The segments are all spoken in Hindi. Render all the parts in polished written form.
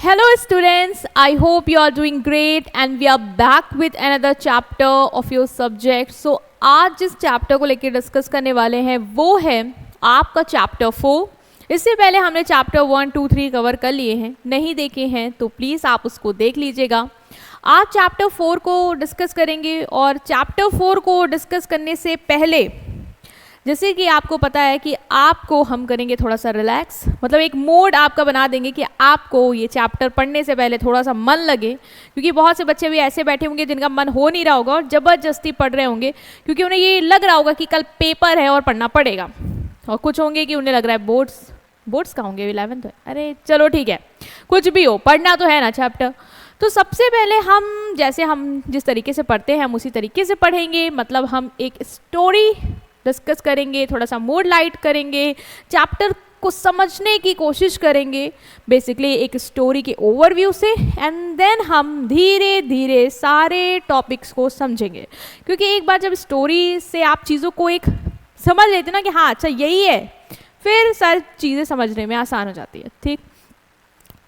Hello students, I hope you are doing great and we are back with another chapter of your subject. So आज जिस चैप्टर को लेकर डिस्कस करने वाले हैं वो है आपका चैप्टर 4. इससे पहले हमने चैप्टर 1, 2, 3 कवर कर लिए हैं. नहीं देखे हैं तो प्लीज़ आप उसको देख लीजिएगा. आज चैप्टर 4 को डिस्कस करेंगे और चैप्टर 4 को डिस्कस करने से पहले जैसे कि आपको पता है कि आपको हम करेंगे थोड़ा सा रिलैक्स, मतलब एक मोड आपका बना देंगे कि आपको ये चैप्टर पढ़ने से पहले थोड़ा सा मन लगे, क्योंकि बहुत से बच्चे भी ऐसे बैठे होंगे जिनका मन हो नहीं रहा होगा और ज़बरदस्ती पढ़ रहे होंगे क्योंकि उन्हें ये लग रहा होगा कि कल पेपर है और पढ़ना पड़ेगा. और कुछ होंगे कि उन्हें लग रहा है बोर्ड्स का होंगे, 11th है. अरे चलो ठीक है, कुछ भी हो, पढ़ना तो है ना चैप्टर. तो सबसे पहले हम जिस तरीके से पढ़ते हैं हम उसी तरीके से पढ़ेंगे. मतलब हम एक स्टोरी डिस्कस करेंगे, थोड़ा सा मूड लाइट करेंगे, चैप्टर को समझने की कोशिश करेंगे बेसिकली एक स्टोरी के ओवरव्यू से, एंड देन हम धीरे धीरे सारे टॉपिक्स को समझेंगे. क्योंकि एक बार जब स्टोरी से आप चीज़ों को एक समझ लेते ना कि हाँ अच्छा यही है, फिर सारी चीज़ें समझने में आसान हो जाती है. ठीक,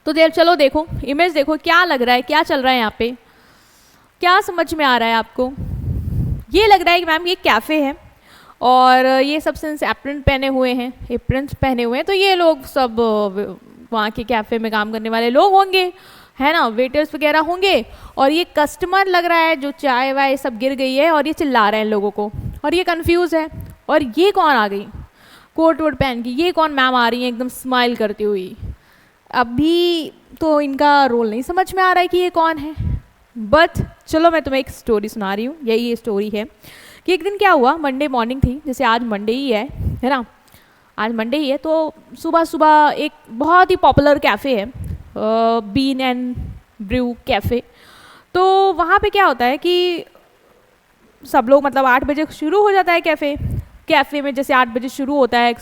तो चलो देखो, इमेज देखो, क्या लग रहा है, क्या चल रहा है यहाँ पे, क्या समझ में आ रहा है आपको. ये लग रहा है कि मैम ये कैफ़े है और ये सब सिंस एप्रन पहने हुए हैं, तो ये लोग सब वहाँ के कैफ़े में काम करने वाले लोग होंगे, है ना, वेटर्स वगैरह होंगे. और ये कस्टमर लग रहा है जो चाय वाय सब गिर गई है और ये चिल्ला रहे हैं लोगों को और ये कंफ्यूज है. और ये कौन आ गई कोट वोट पहन के, ये कौन मैम आ रही है एकदम स्माइल करती हुई. अभी तो इनका रोल नहीं समझ में आ रहा है कि ये कौन है, बट चलो मैं तुम्हें एक स्टोरी सुना रही हूँ. यही ये स्टोरी है कि एक दिन क्या हुआ, मंडे मॉर्निंग थी, जैसे आज मंडे ही है ना, आज मंडे ही है. तो सुबह सुबह एक बहुत ही पॉपुलर कैफ़े है, बीन एंड ब्रू कैफ़े. तो वहाँ पे क्या होता है कि सब लोग, मतलब 8 बजे शुरू हो जाता है कैफ़े में, जैसे 8 बजे शुरू होता है,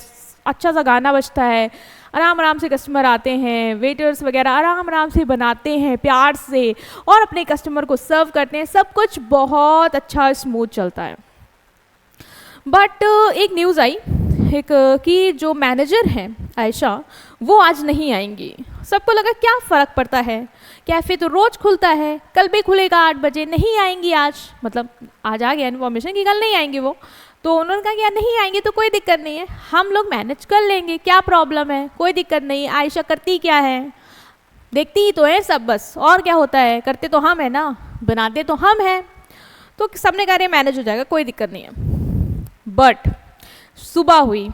अच्छा सा गाना बजता है, आराम आराम से कस्टमर आते हैं, वेटर्स वगैरह आराम आराम से बनाते हैं प्यार से और अपने कस्टमर को सर्व करते हैं. सब कुछ बहुत अच्छा स्मूथ चलता है. बट एक न्यूज़ आई कि जो मैनेजर हैं आयशा, वो आज नहीं आएंगी. सबको लगा क्या फ़र्क पड़ता है, कैफ़े तो रोज़ खुलता है, कल भी खुलेगा 8 बजे, नहीं आएंगी आज. मतलब आज आ गया इन्फॉर्मेशन कि कल नहीं आएंगे वो. तो उन्होंने कहा कि यार नहीं आएंगे तो कोई दिक्कत नहीं है, हम लोग मैनेज कर लेंगे, क्या प्रॉब्लम है, कोई दिक्कत नहीं. आयशा करती क्या है, देखती ही तो है सब, बस और क्या होता है, करते तो हम है ना, बनाते तो हम हैं. तो सबने कहा मैनेज हो जाएगा, कोई दिक्कत नहीं है. बट सुबह हुई,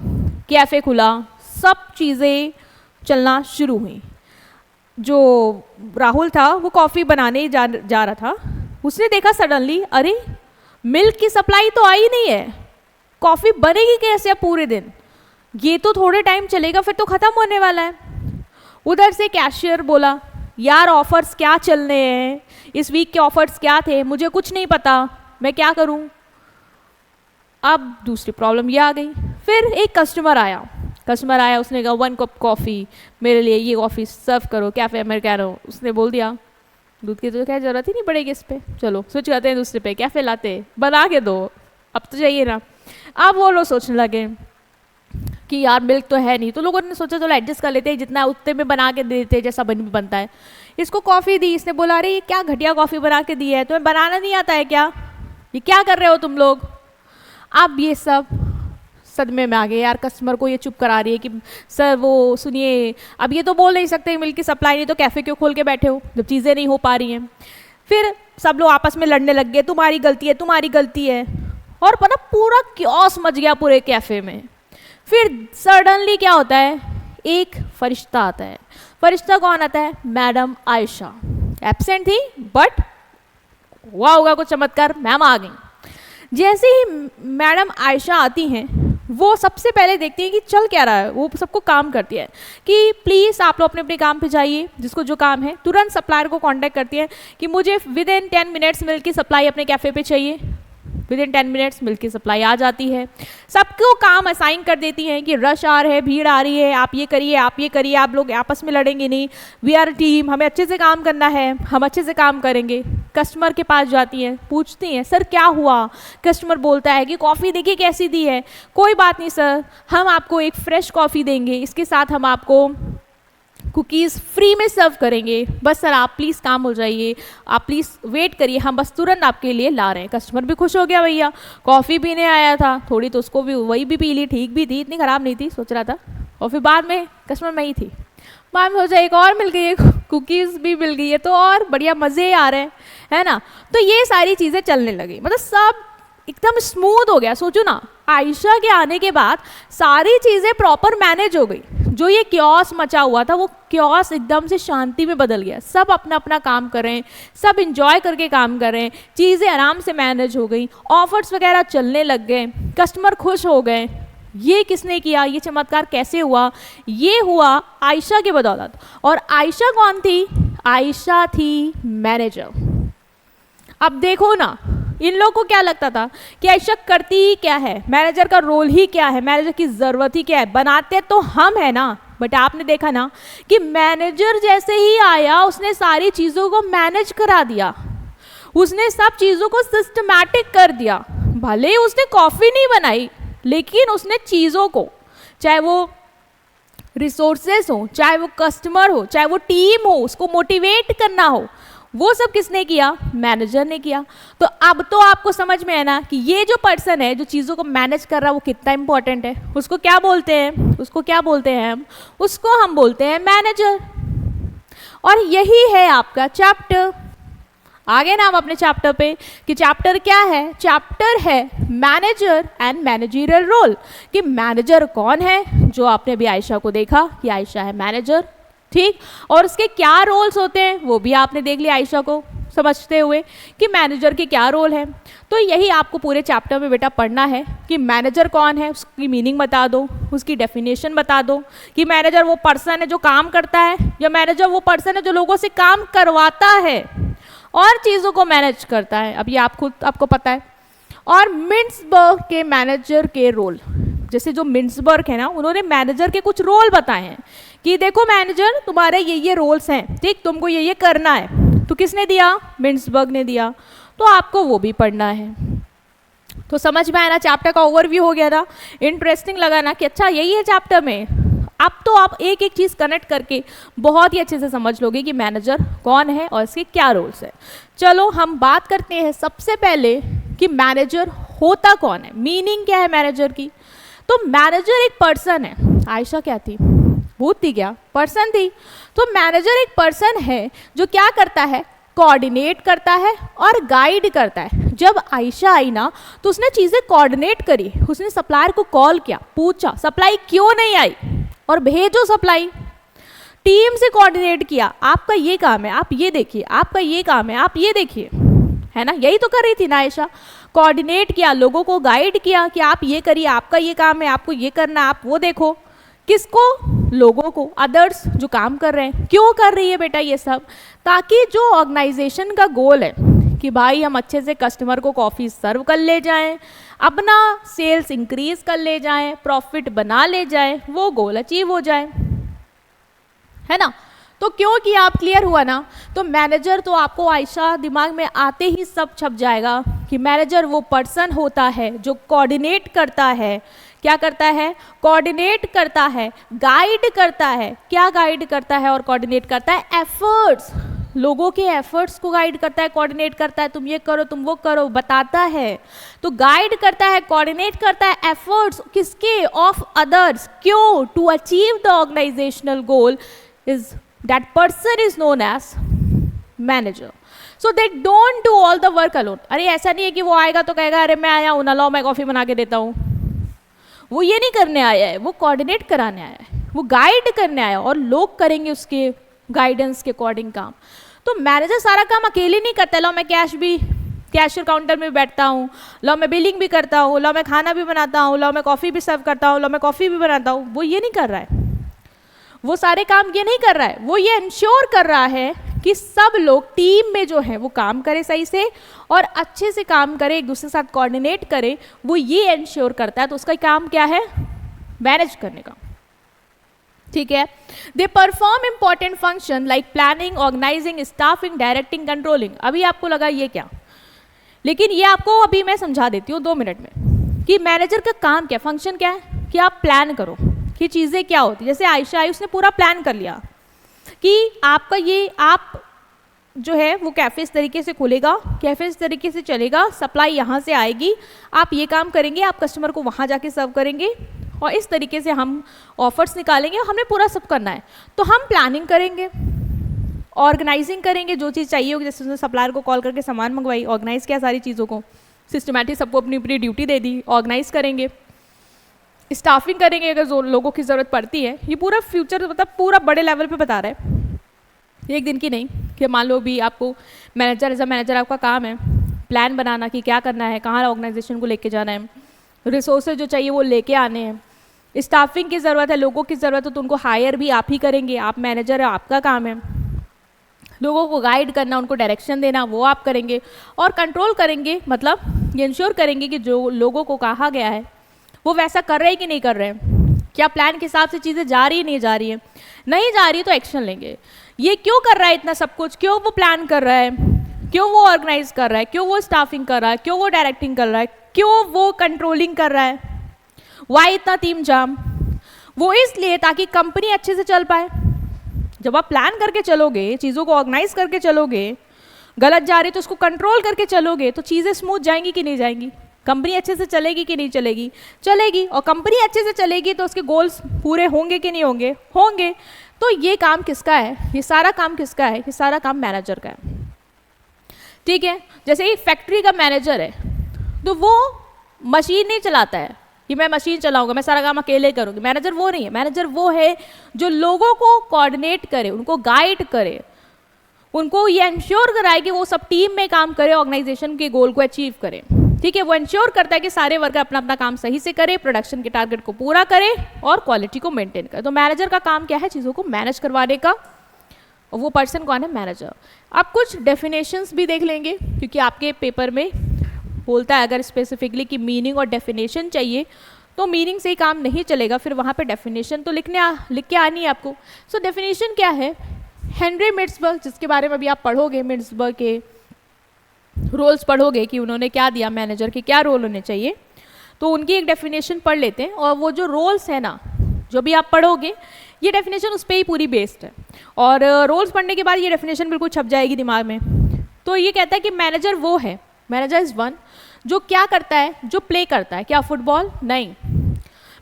कैफ़े खुला, सब चीज़ें चलना शुरू हुई. जो राहुल था वो कॉफ़ी बनाने जा रहा था, उसने देखा सडनली अरे मिल्क की सप्लाई तो आई नहीं है, कॉफ़ी बनेगी कैसे अब पूरे दिन, ये तो थोड़े टाइम चलेगा फिर तो ख़त्म होने वाला है. उधर से कैशियर बोला यार ऑफ़र्स क्या चल रहे हैं, इस वीक के ऑफ़र्स क्या थे, मुझे कुछ नहीं पता, मैं क्या करूं. अब दूसरी प्रॉब्लम ये आ गई. फिर एक कस्टमर आया, उसने कहा 1 कप कॉफ़ी मेरे लिए, ये कॉफ़ी सर्व करो, कैफ़े अमेरिकानो. उसने बोल दिया दूध की तो क्या ज़रूरत ही नहीं पड़ेगी इस पर, चलो स्विच करते हैं दूसरे पे, कैफ़े लाते, बना के दो, अब तो चाहिए ना. अब वो लोग सोचने लगे कि यार मिल्क तो है नहीं, तो लोगों ने सोचा चलो एडजस्ट कर लेते हैं, जितना उतने में बना के दे देते जैसा बनता है. इसको कॉफ़ी दी, इसने बोला अरे ये क्या घटिया कॉफ़ी बना के दी है, तुम्हें बनाना नहीं आता है क्या, ये क्या कर रहे हो तुम लोग. अब ये सब सदमे में आ गए, यार कस्टमर को ये चुप करा रही है कि सर वो सुनिए, अब ये तो बोल नहीं सकते मिल्क की सप्लाई नहीं, तो कैफ़े क्यों खोल के बैठे हो जब चीज़ें नहीं हो पा रही हैं. फिर सब लोग आपस में लड़ने लग गए, तुम्हारी गलती है, और पता पूरा क्योस मच गया पूरे कैफ़े में. फिर सडनली क्या होता है, एक फरिश्ता आता है. फरिश्ता कौन आता है, मैडम आयशा. एब्सेंट थी बट हुआ होगा कुछ चमत्कार, मैम आ गई. जैसे ही मैडम आयशा आती हैं, वो सबसे पहले देखती हैं कि चल क्या रहा है, वो सबको काम करती है कि प्लीज़ आप लोग अपने अपने काम पे जाइए, जिसको जो काम है. तुरंत सप्लायर को कांटेक्ट करती है कि मुझे विदिन 10 मिनट्स मिल्क की सप्लाई अपने कैफ़े पे चाहिए. विदिन 10 मिनट्स मिल्क की सप्लाई आ जाती है. सबको काम असाइन कर देती हैं कि रश आ रहा है, भीड़ आ रही है, आप ये करिए, आप लोग आपस में लड़ेंगे नहीं, वी आर टीम, हमें अच्छे से काम करना है, हम अच्छे से काम करेंगे. कस्टमर के पास जाती हैं, पूछती हैं सर क्या हुआ. कस्टमर बोलता है कि कॉफ़ी देखिए कैसी दी है. कोई बात नहीं सर, हम आपको एक फ़्रेश कॉफ़ी देंगे, इसके साथ हम आपको कुकीज़ फ्री में सर्व करेंगे, बस सर आप प्लीज़ काम हो जाइए, आप प्लीज़ वेट करिए, हम बस तुरंत आपके लिए ला रहे हैं। कस्टमर भी खुश हो गया, भैया कॉफ़ी पीने आया था, थोड़ी तो उसको भी वही भी पी ली, ठीक भी थी, इतनी ख़राब नहीं थी, सोच रहा था। और फिर बाद में कस्टमर मैं ही थी, मैम हो जाए एक और मिल गई है, कुकीज़ भी मिल गई है, तो और बढ़िया मज़े आ रहे हैं, है ना। तो ये सारी चीज़ें चलने लगी, मतलब सब एकदम स्मूथ हो गया। सोचो ना, आयशा के आने के बाद सारी चीज़ें प्रॉपर मैनेज हो गई। जो ये क्योस मचा हुआ था वो क्योस एकदम से शांति में बदल गया। सब अपना अपना काम कर रहे हैं, सब इंजॉय करके काम कर रहे हैं, चीज़ें आराम से मैनेज हो गई, ऑफर्स वगैरह चलने लग गए, कस्टमर खुश हो गए। ये किसने किया, ये चमत्कार कैसे हुआ? ये हुआ आयशा की बदौलत। और आयशा कौन थी? आयशा थी मैनेजर। अब देखो ना, इन लोगों को क्या लगता था कि आयशा करती ही क्या है, मैनेजर का रोल ही क्या है, मैनेजर की ज़रूरत ही क्या है, बनाते तो हम है ना। बट आपने देखा ना कि मैनेजर जैसे ही आया उसने सारी चीज़ों को मैनेज करा दिया, उसने सब चीज़ों को सिस्टमैटिक कर दिया। भले ही उसने कॉफ़ी नहीं बनाई, लेकिन उसने चीज़ों को, चाहे वो रिसोर्सेस हो, चाहे वो कस्टमर हो, चाहे वो टीम हो, उसको मोटिवेट करना हो, वो सब किसने किया? मैनेजर ने किया। तो अब तो आपको समझ में है ना कि ये जो पर्सन है जो चीज़ों को मैनेज कर रहा है वो कितना इंपॉर्टेंट है। उसको क्या बोलते हैं? उसको क्या बोलते हैं हम? उसको हम बोलते हैं मैनेजर। और यही है आपका चैप्टर। आगे ना हम अपने चैप्टर पे कि चैप्टर क्या है? चैप्टर है मैनेजर एंड मैनेजरियल रोल। कि मैनेजर कौन है, जो आपने अभी आयशा को देखा कि आयशा है मैनेजर, ठीक। और उसके क्या रोल्स होते हैं वो भी आपने देख लिया आयशा को समझते हुए कि मैनेजर के क्या रोल है। तो यही आपको पूरे चैप्टर में बेटा पढ़ना है कि मैनेजर कौन है, उसकी मीनिंग बता दो, उसकी डेफिनेशन बता दो कि मैनेजर वो पर्सन है जो काम करता है, या मैनेजर वो पर्सन है जो लोगों से काम करवाता है और चीज़ों को मैनेज करता है। अब ये आपको पता है। और मिन्सबर्ग के मैनेजर के रोल, जैसे जो मिन्सबर्ग है ना, उन्होंने मैनेजर के कुछ रोल बताए हैं कि देखो मैनेजर तुम्हारे ये रोल्स हैं, ठीक, तुमको ये करना है। तो किसने दिया? मिन्सबर्ग ने दिया। तो आपको वो भी पढ़ना है। तो समझ में आया ना, चैप्टर का ओवरव्यू हो गया था। इंटरेस्टिंग लगा ना कि अच्छा यही है चैप्टर में। अब तो आप एक एक चीज़ कनेक्ट करके बहुत ही अच्छे से समझ लोगे कि मैनेजर कौन है और इसके क्या रोल्स है। चलो हम बात करते हैं सबसे पहले कि मैनेजर होता कौन है, मीनिंग क्या है मैनेजर की। तो मैनेजर एक पर्सन है। आयशा क्या थी? भूत थी क्या? पर्सन थी। तो मैनेजर एक पर्सन है जो क्या करता है? कोऑर्डिनेट करता है और गाइड करता है। जब आयशा आई ना तो उसने चीज़ें कोऑर्डिनेट करी, उसने सप्लायर को कॉल किया, पूछा सप्लाई क्यों नहीं आई और भेजो सप्लाई। टीम से कोऑर्डिनेट किया, आपका ये काम है आप ये देखिए, आपका ये काम है आप ये देखिए, है ना। यही तो कर रही थी ना आयशा। कोऑर्डिनेट किया, लोगों को गाइड किया कि आप ये करिए, आपका ये काम है, आपको ये करना, आप वो देखो। किसको? लोगों को, अदर्स जो काम कर रहे हैं। क्यों कर रही है बेटा ये सब? ताकि जो ऑर्गेनाइजेशन का गोल है कि भाई हम अच्छे से कस्टमर को कॉफ़ी सर्व कर ले जाएं, अपना सेल्स इंक्रीज कर ले जाएं, प्रॉफिट बना ले जाएं, वो गोल अचीव हो जाए, है ना। तो क्योंकि आप क्लियर हुआ ना, तो मैनेजर तो आपको आयशा दिमाग में आते ही सब छप जाएगा कि मैनेजर वो पर्सन होता है जो कोऑर्डिनेट करता है। क्या करता है? कोऑर्डिनेट करता है, गाइड करता है। क्या गाइड करता है और कोऑर्डिनेट करता है? एफर्ट्स, लोगों के एफर्ट्स को गाइड करता है, कोऑर्डिनेट करता है। तुम ये करो, तुम वो करो, बताता है। तो गाइड करता है, कोऑर्डिनेट करता है एफर्ट्स किसके? Of others. क्यों? To achieve the organisational goal is that person is known as manager. So they don't do all the work alone. अरे ऐसा नहीं है कि वो आएगा तो कहेगा अरे मैं आया हूँ ना, लाओ मैं कॉफ़ी बना के देता हूँ। वो ये नहीं करने आया है, वो कोऑर्डिनेट कराने आया है, वो गाइड करने आया और लोग करेंगे उसके गाइडेंस के अकॉर्डिंग काम। तो मैनेजर सारा काम अकेले नहीं करता। लाओ मैं कैशियर काउंटर में बैठता हूँ, लाओ मैं बिलिंग भी करता हूँ, लाओ मैं खाना भी बनाता हूँ, लाओ मैं कॉफ़ी भी सर्व करता हूँ, लाओ मैं कॉफ़ी भी बनाता हूँ। वो ये नहीं कर रहा है, वो सारे काम ये नहीं कर रहा है। वो ये इंश्योर कर रहा है कि सब लोग टीम में जो है वो काम करे सही से और अच्छे से काम करे, एक दूसरे के साथ कोऑर्डिनेट करे। वो ये इंश्योर करता है। तो उसका काम क्या है? मैनेज करने का, ठीक है। They perform important function like planning, organising, staffing, directing, controlling. अभी आपको लगा ये क्या, लेकिन ये आपको अभी मैं समझा देती हूँ 2 मिनट में कि मैनेजर का काम क्या, फंक्शन क्या है कि आप प्लान करो कि चीज़ें क्या होती। जैसे आयशा आई, उसने पूरा प्लान कर लिया कि आपका ये आप जो है वो कैफ़े इस तरीके से खुलेगा, कैफ़े इस तरीके से चलेगा, सप्लाई यहाँ से आएगी, आप ये काम करेंगे, आप कस्टमर को वहाँ जाके सर्व करेंगे और इस तरीके से हम ऑफर्स निकालेंगे, हमें पूरा सब करना है। तो हम प्लानिंग करेंगे, ऑर्गेनाइजिंग करेंगे, जो चीज़ चाहिए होगी, जैसे उसने सप्लायर को कॉल करके सामान मंगवाई, ऑर्गेनाइज किया सारी चीज़ों को, सिस्टमैटिक सबको अपनी अपनी ड्यूटी दे दी, ऑर्गेनाइज करेंगे, स्टाफिंग करेंगे अगर जो लोगों की ज़रूरत पड़ती है। ये पूरा फ्यूचर मतलब पूरा बड़े लेवल पे बता रहा है, एक दिन की नहीं। कि मान लो भी आपको मैनेजर एज अ मैनेजर आपका काम है प्लान बनाना कि क्या करना है, कहाँ ऑर्गेनाइजेशन को लेके जाना है, रिसोर्सेज जो चाहिए वो लेके आने हैं, स्टाफिंग की ज़रूरत है, लोगों की ज़रूरत है तो उनको हायर भी आप ही करेंगे, आप मैनेजर है, आपका काम है। लोगों को गाइड करना, उनको डायरेक्शन देना, वो आप करेंगे। और कंट्रोल करेंगे, मतलब ये इंश्योर करेंगे कि जो लोगों को कहा गया है वो वैसा कर रहे हैं कि नहीं कर रहे हैं, क्या प्लान के हिसाब से चीज़ें जा रही है नहीं जा रही है, नहीं जा रही तो एक्शन लेंगे। ये क्यों कर रहा है इतना सब कुछ, क्यों वो प्लान कर रहा है, क्यों वो ऑर्गेनाइज कर रहा है, क्यों वो स्टाफिंग कर रहा है, क्यों वो डायरेक्टिंग कर रहा है, क्यों वो कंट्रोलिंग कर रहा है, वाई इतना टीम जाम, वो इसलिए ताकि कंपनी अच्छे से चल पाए। जब आप प्लान करके चलोगे, चीज़ों को ऑर्गेनाइज करके चलोगे, गलत जा रही तो उसको कंट्रोल करके चलोगे तो चीज़ें स्मूथ जाएंगी कि नहीं जाएंगी, कंपनी अच्छे से चलेगी कि नहीं चलेगी, चलेगी। और कंपनी अच्छे से चलेगी तो उसके गोल्स पूरे होंगे कि नहीं होंगे, होंगे। तो ये काम किसका है, ये सारा काम किसका है, ये सारा काम मैनेजर का है। ठीक है, जैसे एक फैक्ट्री का मैनेजर है तो वो मशीन नहीं चलाता है कि मैं मशीन चलाऊंगा, मैं सारा काम अकेले करूंगी। मैनेजर वो नहीं है, मैनेजर वो है जो लोगों को कोऑर्डिनेट करे, उनको गाइड करे, उनको ये इंश्योर कराए कि वो सब टीम में काम करे, ऑर्गेनाइजेशन के गोल को अचीव करे। ठीक है, वो इंश्योर करता है कि सारे वर्कर अपना अपना काम सही से करे, प्रोडक्शन के टारगेट को पूरा करे और क्वालिटी को मेंटेन करे। तो मैनेजर का काम क्या है, चीज़ों को मैनेज करवाने का। और वो पर्सन कौन है, मैनेजर। अब कुछ डेफिनेशंस भी देख लेंगे क्योंकि आपके पेपर में बोलता है अगर स्पेसिफिकली कि मीनिंग और डेफिनेशन चाहिए तो मीनिंग से ही काम नहीं चलेगा, फिर वहाँ पे डेफिनेशन तो लिख के आनी है आपको। सो डेफिनेशन क्या है, हेनरी मिट्सबर्ग, जिसके बारे में अभी आप पढ़ोगे, मिट्सबर्ग के रोल्स पढ़ोगे कि उन्होंने क्या दिया, मैनेजर के क्या रोल होने चाहिए, तो उनकी एक डेफिनेशन पढ़ लेते हैं। और वो जो रोल्स है ना, जो भी आप पढ़ोगे, ये डेफिनेशन उस पर ही पूरी बेस्ड है। और रोल्स पढ़ने के बाद ये डेफिनेशन बिल्कुल छप जाएगी दिमाग में। तो ये कहता है कि मैनेजर वो है, मैनेजर इज़ वन जो क्या करता है, जो प्ले करता है। क्या फुटबॉल? नहीं।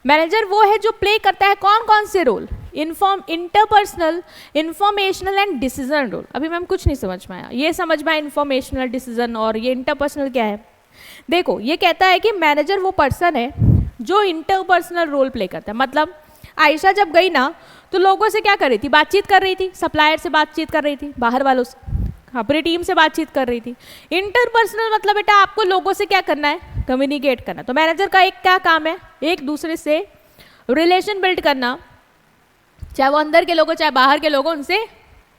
मैनेजर वो है जो प्ले करता है कौन कौन से role, interpersonal, informational and decision role. अभी मैम कुछ नहीं समझ में आया, ये समझ में आया इंफॉर्मेशनल, डिसीजन और ये इंटरपर्सनल क्या है। देखो, ये कहता है कि मैनेजर वो पर्सन है जो इंटरपर्सनल रोल प्ले करता है। मतलब आयशा जब गई ना तो लोगों से क्या कर रही थी, बातचीत कर रही थी, सप्लायर से बातचीत कर रही थी, बाहर वालों से, अपनी टीम से बातचीत कर रही थी। इंटरपर्सनल मतलब बेटा आपको लोगों से क्या करना है, कम्युनिकेट करना। तो मैनेजर का एक क्या काम है, एक दूसरे से रिलेशन बिल्ड करना, चाहे वो अंदर के लोगों चाहे बाहर के लोगों, उनसे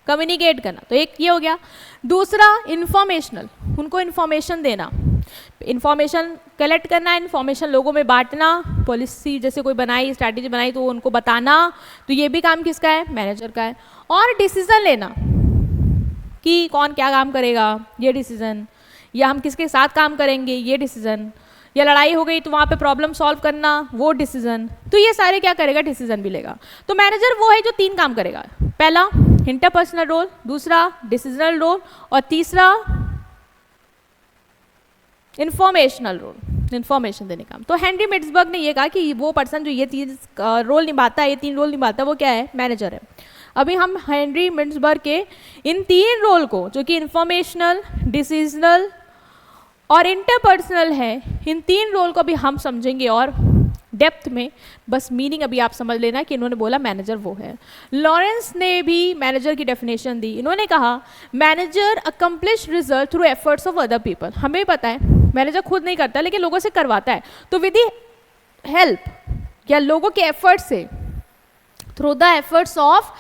कम्युनिकेट करना। तो एक ये हो गया। दूसरा इंफॉर्मेशनल, उनको इन्फॉर्मेशन देना, इन्फॉर्मेशन कलेक्ट करना, इन्फॉर्मेशन लोगों में बांटना, पॉलिसी जैसे कोई बनाई, स्ट्रैटेजी बनाई तो उनको बताना, तो ये भी काम किसका है, मैनेजर का है। और डिसीजन लेना कि कौन क्या काम करेगा, ये डिसीजन, या हम किसके साथ काम करेंगे, ये डिसीजन, या लड़ाई हो गई तो वहाँ पे प्रॉब्लम सॉल्व करना, वो डिसीजन। तो ये सारे क्या करेगा, डिसीजन भी लेगा। तो मैनेजर वो है जो 3 काम करेगा, पहला इंटरपर्सनल रोल, दूसरा डिसीजनल रोल और तीसरा इंफॉर्मेशनल रोल, इंफॉर्मेशन देने का। तो हेनरी मिट्सबर्ग ने ये कहा कि वो पर्सन जो ये 3 रोल निभाता है, ये 3 रोल निभाता है, वो क्या है, मैनेजर है। अभी हम हेनरी मिट्सबर्ग के इन 3 रोल को, जो कि इंफॉर्मेशनल, डिसीजनल और इंटरपर्सनल है, इन 3 रोल को भी हम समझेंगे और डेप्थ में। बस मीनिंग अभी आप समझ लेना कि इन्होंने बोला मैनेजर वो है। लॉरेंस ने भी मैनेजर की डेफिनेशन दी। इन्होंने कहा manager accomplish result through efforts of other people. हमें पता है मैनेजर खुद नहीं करता लेकिन लोगों से करवाता है, तो विद द हेल्प या लोगों के एफर्ट से, through the efforts of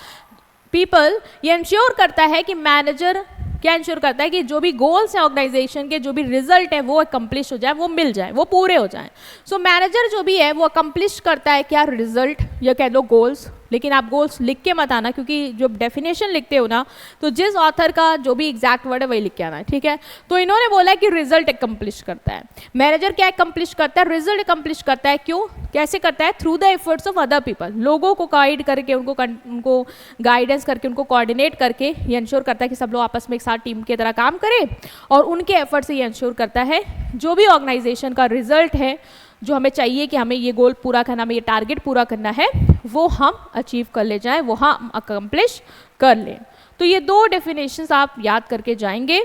people, ये इंश्योर करता है कि मैनेजर क्या इंश्योर करता है कि जो भी गोल्स हैं ऑर्गेनाइजेशन के, जो भी रिजल्ट है वो अकम्प्लिश हो जाए, वो मिल जाए, वो पूरे हो जाए। सो मैनेजर जो भी है वो अकम्प्लिश करता है क्या, रिजल्ट या कह लो गोल्स, लेकिन आप गोल्स लिख के मत आना, क्योंकि जो डेफिनेशन लिखते हो ना, तो जिस ऑथर का जो भी एग्जैक्ट वर्ड है वही लिख के आना है, ठीक है। तो इन्होंने बोला कि रिजल्ट एकम्प्लिश करता है मैनेजर। क्या एकम्प्लिश करता है? रिजल्ट एकम्प्लिश करता है। क्यों, कैसे करता है? Through the efforts of other people, लोगों को गाइड करके, उनको गाइडेंस करके, उनको कोऑर्डिनेट करके ये इंश्योर करता है कि सब लोग आपस में एक साथ टीम की तरह काम करें, और उनके एफर्ट से ये इंश्योर करता है जो भी ऑर्गेनाइजेशन का रिजल्ट है, जो हमें चाहिए कि हमें ये गोल पूरा करना, हमें ये टारगेट पूरा करना है, वो हम अचीव कर ले जाएं, वो हम अकम्प्लिश कर लें। तो ये दो डेफिनेशंस आप याद करके जाएंगे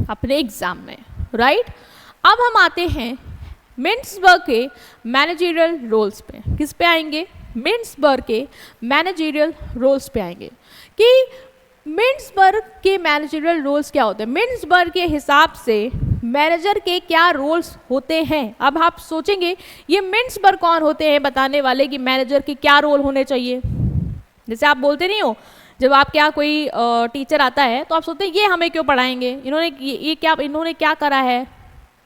अपने एग्जाम में, राइट। अब हम आते हैं मिन्सबर्ग के मैनेजरियल रोल्स पे। किस पे आएंगे? मिन्सबर्ग के मैनेजरियल रोल्स पे आएंगे कि मिन्सबर्ग के मैनेजरियल रोल्स क्या होते हैं। मिन्सबर्ग के हिसाब से मैनेजर के क्या रोल्स होते हैं। अब आप सोचेंगे ये मिन्सबर्ग कौन होते हैं बताने वाले कि मैनेजर के क्या रोल होने चाहिए। जैसे आप बोलते नहीं हो, जब आप क्या कोई टीचर आता है तो आप सोचते हैं ये हमें क्यों पढ़ाएंगे, इन्होंने क्या करा है,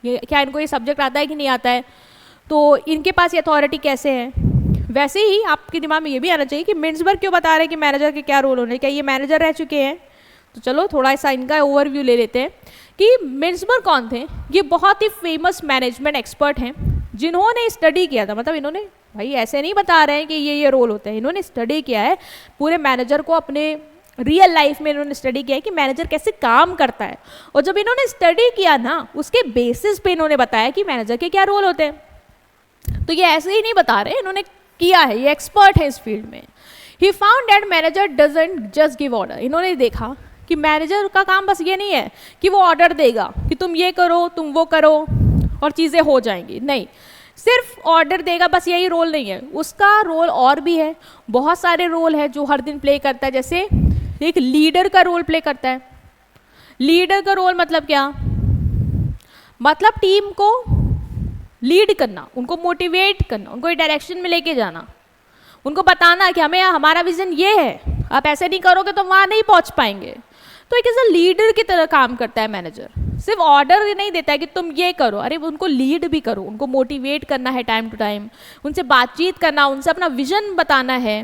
ये क्या इनको ये सब्जेक्ट आता है कि नहीं आता है, तो इनके पास ये अथॉरिटी कैसे है। वैसे ही आपके दिमाग में ये भी आना चाहिए कि मिन्सबर्ग क्यों बता रहे हैं कि मैनेजर के क्या रोल होने, क्या ये मैनेजर रह चुके हैं। तो चलो थोड़ा सा इनका ओवरव्यू ले लेते हैं कि मिन्सबर्ग कौन थे। ये बहुत ही फेमस मैनेजमेंट एक्सपर्ट हैं जिन्होंने स्टडी किया था। मतलब इन्होंने, भाई ऐसे नहीं बता रहे हैं कि ये रोल होते हैं, इन्होंने स्टडी किया है पूरे मैनेजर को, अपने रियल लाइफ में इन्होंने स्टडी किया है कि मैनेजर कैसे काम करता है। और जब इन्होंने स्टडी किया ना, उसके बेसिस पे इन्होंने बताया कि मैनेजर के क्या रोल होते हैं। तो ये ऐसे ही नहीं बता रहे, इन्होंने किया है, ये एक्सपर्ट है इस फील्ड में। He found that manager doesn't just give order. इन्होंने देखा कि मैनेजर का काम बस ये नहीं है कि वो ऑर्डर देगा कि तुम ये करो, तुम वो करो और चीज़ें हो जाएंगी। नहीं, सिर्फ ऑर्डर देगा बस यही रोल नहीं है, उसका रोल और भी है। बहुत सारे रोल है जो हर दिन प्ले करता है। जैसे एक लीडर का रोल प्ले करता है। लीडर का रोल मतलब क्या? मतलब टीम को लीड करना, उनको मोटिवेट करना, उनको एक डायरेक्शन में लेके जाना, उनको बताना कि हमें हमारा विजन ये है, आप ऐसे नहीं करोगे तो वहाँ नहीं पहुँच पाएंगे। तो एक ऐसा लीडर की तरह काम करता है मैनेजर। सिर्फ ऑर्डर नहीं देता है कि तुम ये करो, अरे उनको लीड भी करो, उनको मोटिवेट करना है टाइम टू टाइम, उनसे बातचीत करना, उनसे अपना विजन बताना है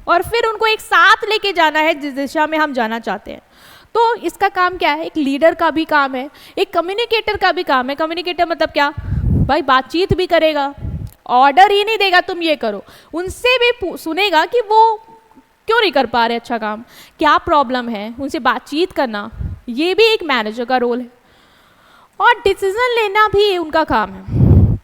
और फिर उनको एक साथ लेके जाना है जिस दिशा में हम जाना चाहते हैं। तो इसका काम क्या है? एक लीडर का भी काम है, एक कम्युनिकेटर का भी काम है। कम्युनिकेटर मतलब क्या? भाई बातचीत भी करेगा, ऑर्डर ही नहीं देगा तुम ये करो, उनसे भी सुनेगा कि वो क्यों नहीं कर पा रहे अच्छा काम, क्या प्रॉब्लम है, उनसे बातचीत करना, ये भी एक मैनेजर का रोल है। और डिसीजन लेना भी उनका काम है।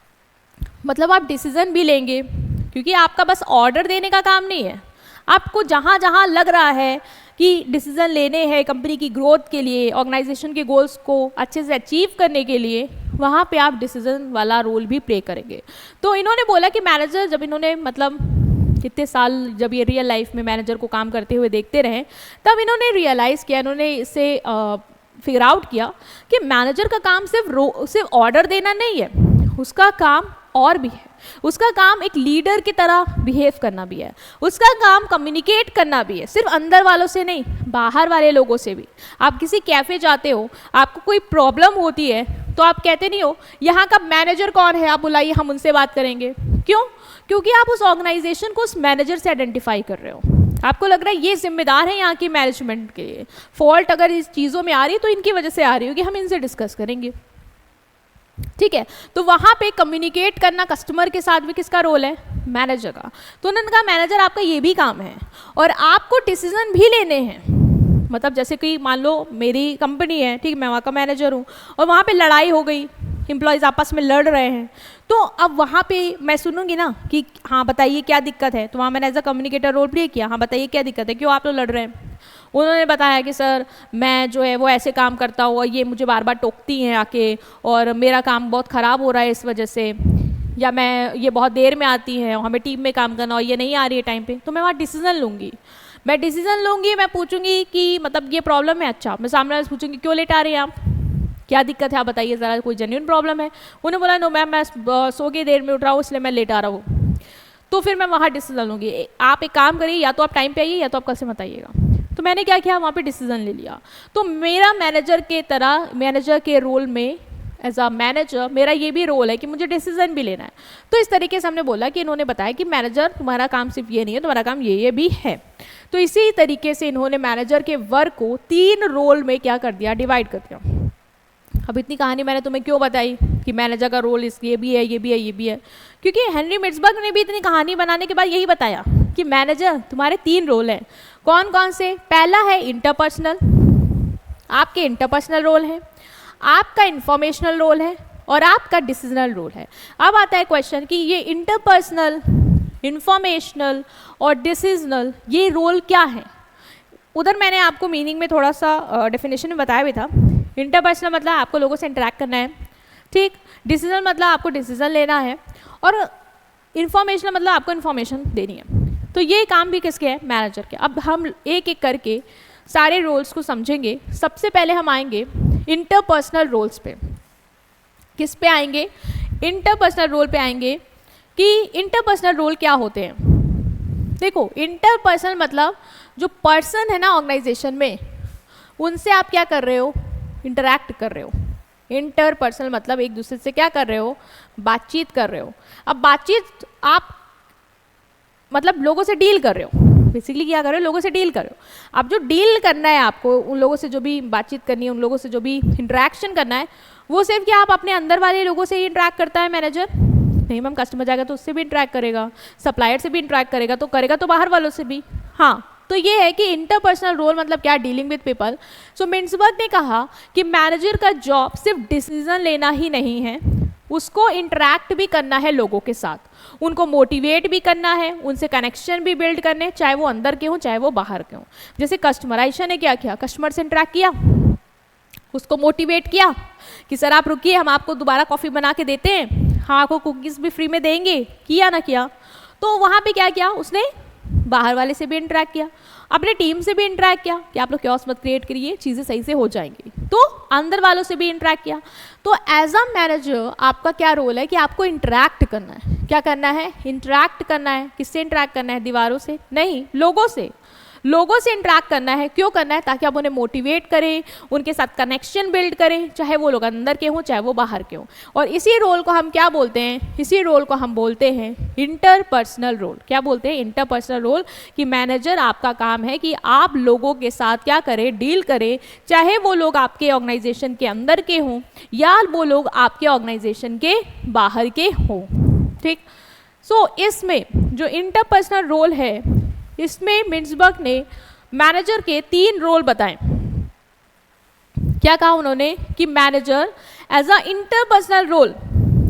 मतलब आप डिसीजन भी लेंगे, क्योंकि आपका बस ऑर्डर देने का काम नहीं है। आपको जहाँ जहाँ लग रहा है कि डिसीजन लेने हैं कंपनी की ग्रोथ के लिए, ऑर्गेनाइजेशन के गोल्स को अच्छे से अचीव करने के लिए, वहाँ पे आप डिसीजन वाला रोल भी प्ले करेंगे। तो इन्होंने बोला कि मैनेजर, जब इन्होंने मतलब कितने साल जब ये रियल लाइफ में मैनेजर को काम करते हुए देखते रहे, तब इन्होंने रियलाइज़ किया, इन्होंने इसे फिगर आउट किया कि मैनेजर का काम सिर्फ ऑर्डर देना नहीं है, उसका काम और भी है। उसका काम एक लीडर की तरह बिहेव करना भी है, उसका काम कम्युनिकेट करना भी है, सिर्फ अंदर वालों से नहीं, बाहर वाले लोगों से भी। आप किसी कैफ़े जाते हो, आपको कोई प्रॉब्लम होती है तो आप कहते नहीं हो यहाँ का मैनेजर कौन है, आप बुलाइए हम उनसे बात करेंगे। क्यों? क्योंकि आप उस ऑर्गेनाइजेशन को उस मैनेजर से आइडेंटिफाई कर रहे हो। आपको लग रहा है ये जिम्मेदार है यहाँ की मैनेजमेंट के लिए, फॉल्ट अगर इस चीज़ों में आ रही है तो इनकी वजह से आ रही होगी, हम इनसे डिस्कस करेंगे। ठीक है, तो वहाँ पे कम्युनिकेट करना कस्टमर के साथ भी किसका रोल है? मैनेजर का। तो उन्होंने कहा मैनेजर आपका ये भी काम है और आपको डिसीजन भी लेने हैं। मतलब जैसे कि मान लो मेरी कंपनी है, ठीक, मैं वहाँ का मैनेजर हूँ और वहाँ पे लड़ाई हो गई, एम्प्लॉयज़ आपस में लड़ रहे हैं, तो अब वहाँ पे मैं सुनूंगी ना कि हाँ बताइए क्या दिक्कत है। तो वहाँ मैंने as a communicator role play किया, हाँ बताइए क्या दिक्कत है, क्यों आप लोग लड़ रहे हैं। उन्होंने बताया कि सर मैं जो है वो ऐसे काम करता हूँ और ये मुझे बार बार टोकती हैं आके और मेरा काम बहुत ख़राब हो रहा है इस वजह से, या मैं ये बहुत देर में आती हैं और हमें टीम में काम करना और ये नहीं आ रही है टाइम पे। तो मैं वहाँ डिसीजन लूँगी, मैं पूछूंगी कि मतलब ये प्रॉब्लम है, अच्छा मैं सामने वाले से पूछूंगी क्यों लेट आ रही हैं आप, क्या दिक्कत है आप बताइए ज़रा, कोई जेन्युइन प्रॉब्लम है। उन्होंने बोला नो मैम मैं सो के देर में उठ रहा हूँ इसलिए मैं लेट आ रहा हूँ। तो फिर मैं वहाँ डिसीजन लूँगी, आप एक काम करिए या तो आप टाइम पे आइए या तो आप कल से मत आइएगा। तो मैंने क्या किया, वहाँ पे डिसीजन ले लिया। तो मेरा मैनेजर के रोल में एज अ मैनेजर मेरा ये भी रोल है कि मुझे डिसीजन भी लेना है। तो इस तरीके से हमने बोला कि इन्होंने बताया कि मैनेजर तुम्हारा काम सिर्फ ये नहीं है, तुम्हारा काम ये भी है। तो इसी तरीके से इन्होंने मैनेजर के वर्क को 3 रोल में क्या कर दिया, डिवाइड कर दिया। अब इतनी कहानी मैंने तुम्हें क्यों बताई कि मैनेजर का रोल ये भी है, ये भी है, ये भी है, क्योंकि हेनरी मिट्सबर्ग ने भी इतनी कहानी बनाने के बाद यही बताया कि मैनेजर तुम्हारे 3 रोल हैं। कौन कौन से? पहला है इंटरपर्सनल, आपके इंटरपर्सनल रोल है, आपका इंफॉर्मेशनल रोल है और आपका डिसीजनल रोल है। अब आता है क्वेश्चन कि ये इंटरपर्सनल, इंफॉर्मेशनल और डिसीजनल ये रोल क्या है। उधर मैंने आपको मीनिंग में थोड़ा सा डेफिनेशन में बताया भी था। इंटरपर्सनल मतलब आपको लोगों से इंटरेक्ट करना है, ठीक। डिसीजन मतलब आपको डिसीजन लेना है और इंफॉर्मेशनल मतलब आपको इन्फॉर्मेशन देनी है। तो ये काम भी किसके है? मैनेजर के। अब हम एक एक करके सारे रोल्स को समझेंगे। सबसे पहले हम आएंगे इंटरपर्सनल रोल्स पे। किस पे आएंगे? इंटरपर्सनल रोल पे आएंगे कि इंटरपर्सनल रोल क्या होते हैं। देखो, इंटरपर्सनल मतलब जो पर्सन है ना ऑर्गेनाइजेशन में, उनसे आप क्या कर रहे हो? इंटरैक्ट कर रहे हो। इंटरपर्सनल मतलब एक दूसरे से क्या कर रहे हो? बातचीत कर रहे हो। अब बातचीत आप मतलब लोगों से डील कर रहे हो, बेसिकली क्या कर रहे हो? लोगों से डील कर रहे हो। अब जो डील करना है आपको, उन लोगों से जो भी बातचीत करनी है, उन लोगों से जो भी इंटरेक्शन करना है, वो सिर्फ क्या आप अपने अंदर वाले लोगों से ही इंटरेक्ट करता है मैनेजर? नहीं मैम, कस्टमर जाएगा तो उससे भी इंटरेक्ट करेगा, सप्लायर से भी इंटरेक्ट करेगा, तो करेगा तो बाहर वालों से भी। हाँ, तो ये है कि इंटरपर्सनल रोल मतलब क्या? Dealing with people. So Mintzberg ने कहा कि मैनेजर का जॉब सिर्फ डिसीजन लेना ही नहीं है, उसको इंटरैक्ट भी करना है लोगों के साथ, उनको मोटिवेट भी करना है, उनसे कनेक्शन भी बिल्ड करने, चाहे वो अंदर के हों चाहे वो बाहर के हों। जैसे कस्टमर, आयशा ने क्या किया? कस्टमर से इंटरैक्ट किया, उसको मोटिवेट किया कि सर आप रुकिए, हम आपको दोबारा कॉफ़ी बना के देते हैं, हाँ आपको कुकीज़ भी फ्री में देंगे। किया ना किया? तो वहाँ पे क्या किया उसने? बाहर वाले से भी इंटरैक्ट किया, अपने टीम से भी इंटरैक्ट किया कि आप लोग क्योस मत क्रिएट करिए, चीज़ें सही से हो जाएंगी। तो अंदर वालों से भी इंटरैक्ट किया। तो एज अ मैनेजर आपका क्या रोल है कि आपको इंटरैक्ट करना है। क्या करना है? इंटरैक्ट करना है। किससे इंटरैक्ट करना है? दीवारों से नहीं, लोगों से। लोगों से इंटरैक्ट करना है। क्यों करना है? ताकि आप उन्हें मोटिवेट करें, उनके साथ कनेक्शन बिल्ड करें, चाहे वो लोग अंदर के हों चाहे वो बाहर के हों। और इसी रोल को हम क्या बोलते हैं? इसी रोल को हम बोलते हैं इंटरपर्सनल रोल। क्या बोलते हैं? Interpersonal role. कि मैनेजर आपका काम है कि आप लोगों के साथ क्या करें? डील करें, चाहे वो लोग आपके ऑर्गेनाइजेशन के अंदर के हों या वो लोग आपके ऑर्गेनाइजेशन के बाहर के हों, ठीक। सो इसमें जो इंटरपर्सनल रोल है, इसमें मिट्सबर्ग ने मैनेजर के 3 रोल बताए। क्या कहा उन्होंने? कि manager as a interpersonal role,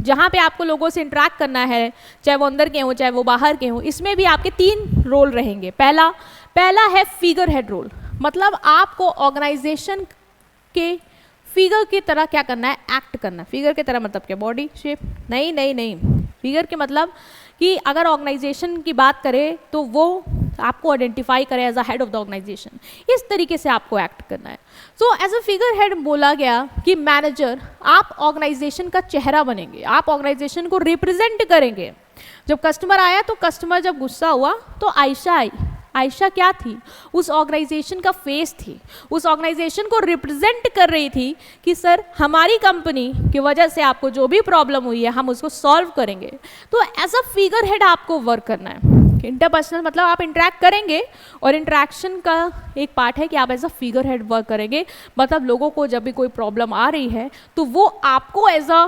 जहाँ पे आपको लोगों से इंटरैक्ट करना है, चाहे वो अंदर के हों चाहे वो बाहर के हों, इसमें भी आपके 3 रोल रहेंगे। पहला है फिगर हेड रोल, मतलब आपको ऑर्गेनाइजेशन के फिगर की तरह क्या करना है? एक्ट करना है। फिगर की तरह मतलब क्या? Body shape? नहीं नहीं नहीं, फिगर के मतलब कि अगर ऑर्गेनाइजेशन की बात करें तो वो आपको आइडेंटिफाई करे as a head of the organisation, इस तरीके से आपको एक्ट करना है। So as a figure head बोला गया कि मैनेजर आप ऑर्गेनाइजेशन का चेहरा बनेंगे, आप ऑर्गेनाइजेशन को रिप्रेजेंट करेंगे। जब कस्टमर आया तो कस्टमर जब गुस्सा हुआ तो आयशा आई। आयशा क्या थी? उस ऑर्गेनाइजेशन का फेस थी, उस ऑर्गेनाइजेशन को रिप्रेजेंट कर रही थी कि सर हमारी कंपनी की वजह से आपको जो भी प्रॉब्लम हुई है हम उसको सॉल्व करेंगे। तो एज अ फिगर हेड आपको वर्क करना है। इंटरपर्सनल मतलब आप इंटरैक्ट करेंगे और इंटरैक्शन का एक पार्ट है कि आप as a figure head work करेंगे, मतलब लोगों को जब भी कोई प्रॉब्लम आ रही है तो वो आपको एज अ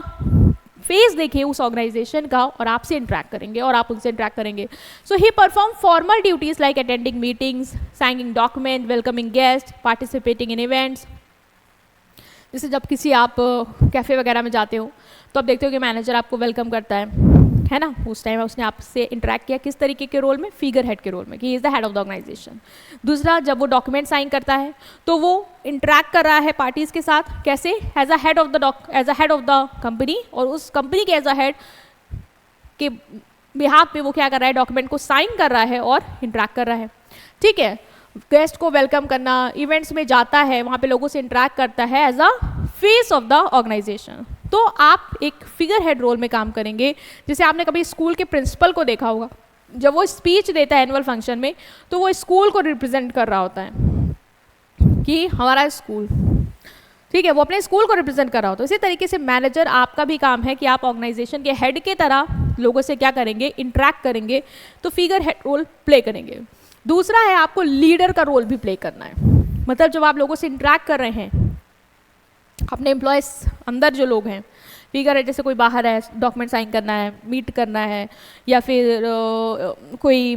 फेस देखिए उस ऑर्गेनाइजेशन का और आपसे इंटरैक्ट करेंगे और आप उनसे इंटरैक्ट करेंगे। So he perform formal duties like attending meetings, signing document, welcoming guest, participating in events. जैसे जब किसी आप कैफ़े वगैरह में जाते हो तो आप देखते हो कि मैनेजर आपको वेलकम करता है ना? उस टाइम उसने आपसे इंटरैक्ट किया किस तरीके के रोल में? फिगर हेड के रोल में, कि he is the head of the organisation. दूसरा, जब वो डॉक्यूमेंट साइन करता है तो वो इंटरैक्ट कर रहा है पार्टीज के साथ, कैसे? As a head of the company, और उस कंपनी के एज अ हेड के बिहाफ पे वो क्या कर रहा है? डॉक्यूमेंट को साइन कर रहा है और इंटरैक्ट कर रहा है, ठीक है। गेस्ट को वेलकम करना, इवेंट्स में जाता है, वहाँ पे लोगों से इंटरैक्ट करता है as a face of the organisation. तो आप एक फिगर हेड रोल में काम करेंगे। जैसे आपने कभी स्कूल के प्रिंसिपल को देखा होगा, जब वो स्पीच देता है एनुअल फंक्शन में तो वो स्कूल को रिप्रेजेंट कर रहा होता है कि हमारा स्कूल, ठीक है, वो अपने स्कूल को रिप्रेजेंट कर रहा हो। तो इसी तरीके से मैनेजर आपका भी काम है कि आप ऑर्गेनाइजेशन के हेड के तरह लोगों से क्या करेंगे, इंटरेक्ट करेंगे, तो फिगर हेड रोल प्ले करेंगे। दूसरा है आपको लीडर का रोल भी प्ले करना है। मतलब जब आप लोगों से इंटरेक्ट कर रहे हैं, अपने एम्प्लॉयज अंदर जो लोग हैं, फिगर है जैसे कोई बाहर है, डॉक्यूमेंट साइन करना है, मीट करना है, या फिर कोई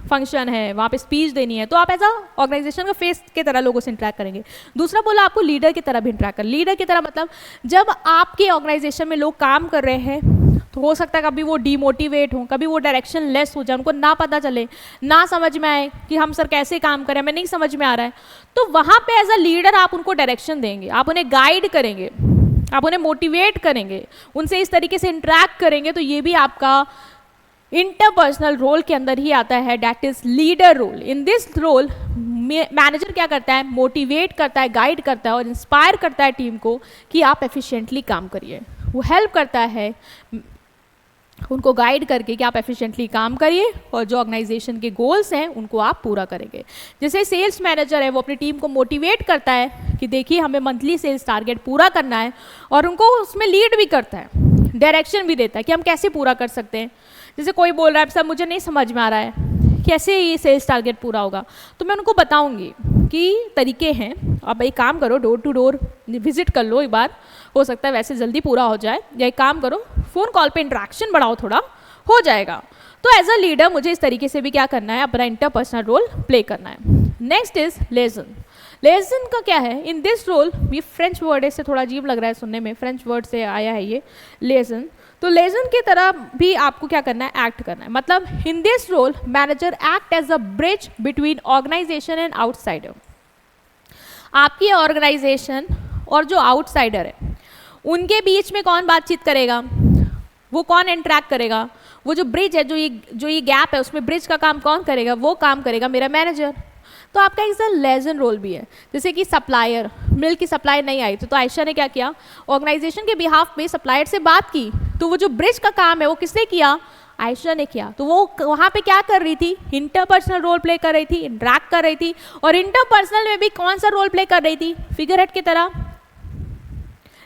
फंक्शन है, वहाँ पे स्पीच देनी है, तो आप ऐसा ऑर्गेनाइजेशन का फेस के तरह लोगों से इंटरेक्ट करेंगे। दूसरा बोला आपको लीडर की तरह भी इंटरेक्ट कर। लीडर की तरह मतलब जब आपके ऑर्गेनाइजेशन में लोग काम कर रहे हैं तो हो सकता है कभी वो डीमोटिवेट हो, कभी वो डायरेक्शन लेस हो जाए, उनको ना पता चले, ना समझ में आए कि हम सर कैसे काम करें, हमें नहीं समझ में आ रहा है, तो वहाँ पे एज अ लीडर आप उनको डायरेक्शन देंगे, आप उन्हें गाइड करेंगे, आप उन्हें मोटिवेट करेंगे, उनसे इस तरीके से इंटरेक्ट करेंगे। तो ये भी आपका इंटरपर्सनल रोल के अंदर ही आता है, that is leader role. In this role manager क्या करता है, मोटिवेट करता है, गाइड करता है और इंस्पायर करता है टीम को कि आप एफिशिएंटली काम करिए। वो हेल्प करता है उनको गाइड करके कि आप एफिशिएंटली काम करिए और जो ऑर्गेनाइजेशन के गोल्स हैं उनको आप पूरा करेंगे। जैसे सेल्स मैनेजर है, वो अपनी टीम को मोटिवेट करता है कि देखिए हमें मंथली सेल्स टारगेट पूरा करना है, और उनको उसमें लीड भी करता है, डायरेक्शन भी देता है कि हम कैसे पूरा कर सकते हैं। जैसे कोई बोल रहा है सर मुझे नहीं समझ में आ रहा है कैसे ये सेल्स टारगेट पूरा होगा, तो मैं उनको बताऊंगी कि तरीके हैं, आप एक काम करो, डोर टू डोर विजिट कर लो एक बार, हो सकता है वैसे जल्दी पूरा हो जाए, या एक काम करो फ़ोन कॉल पे इंटरेक्शन बढ़ाओ, थोड़ा हो जाएगा। तो एज अ लीडर मुझे इस तरीके से भी क्या करना है, अपना इंटरपर्सनल रोल प्ले करना है। Next is lesson. लेसन का क्या है, इन दिस रोल, ये फ्रेंच वर्ड है, इससे थोड़ा अजीब लग रहा है सुनने में, फ्रेंच वर्ड से आया है ये लेसन। तो लेसन की तरह भी आपको क्या करना है, एक्ट करना है। मतलब in this role manager act as a bridge between organisation and outsider. आपकी ऑर्गेनाइजेशन और जो आउटसाइडर है उनके बीच में कौन बातचीत करेगा, वो कौन इंटरेक्ट करेगा, वो जो ब्रिज है, जो ये गैप है, उसमें ब्रिज का काम कौन करेगा, वो काम करेगा मेरा मैनेजर। तो आपका एक लेजन रोल भी है। जैसे कि सप्लायर, मिल्क की सप्लाई नहीं आई तो आयशा ने क्या किया, ऑर्गेनाइजेशन के बिहाफ में सप्लायर से बात की, तो वो जो ब्रिज का काम है वो किसने किया, आयशा ने किया। तो वो वहाँ पे क्या कर रही थी, इंटरपर्सनल रोल प्ले कर रही थी, इंटरेक्ट कर रही थी। और इंटरपर्सनल में भी कौन सा रोल प्ले कर रही थी, फिगर हेड की तरह,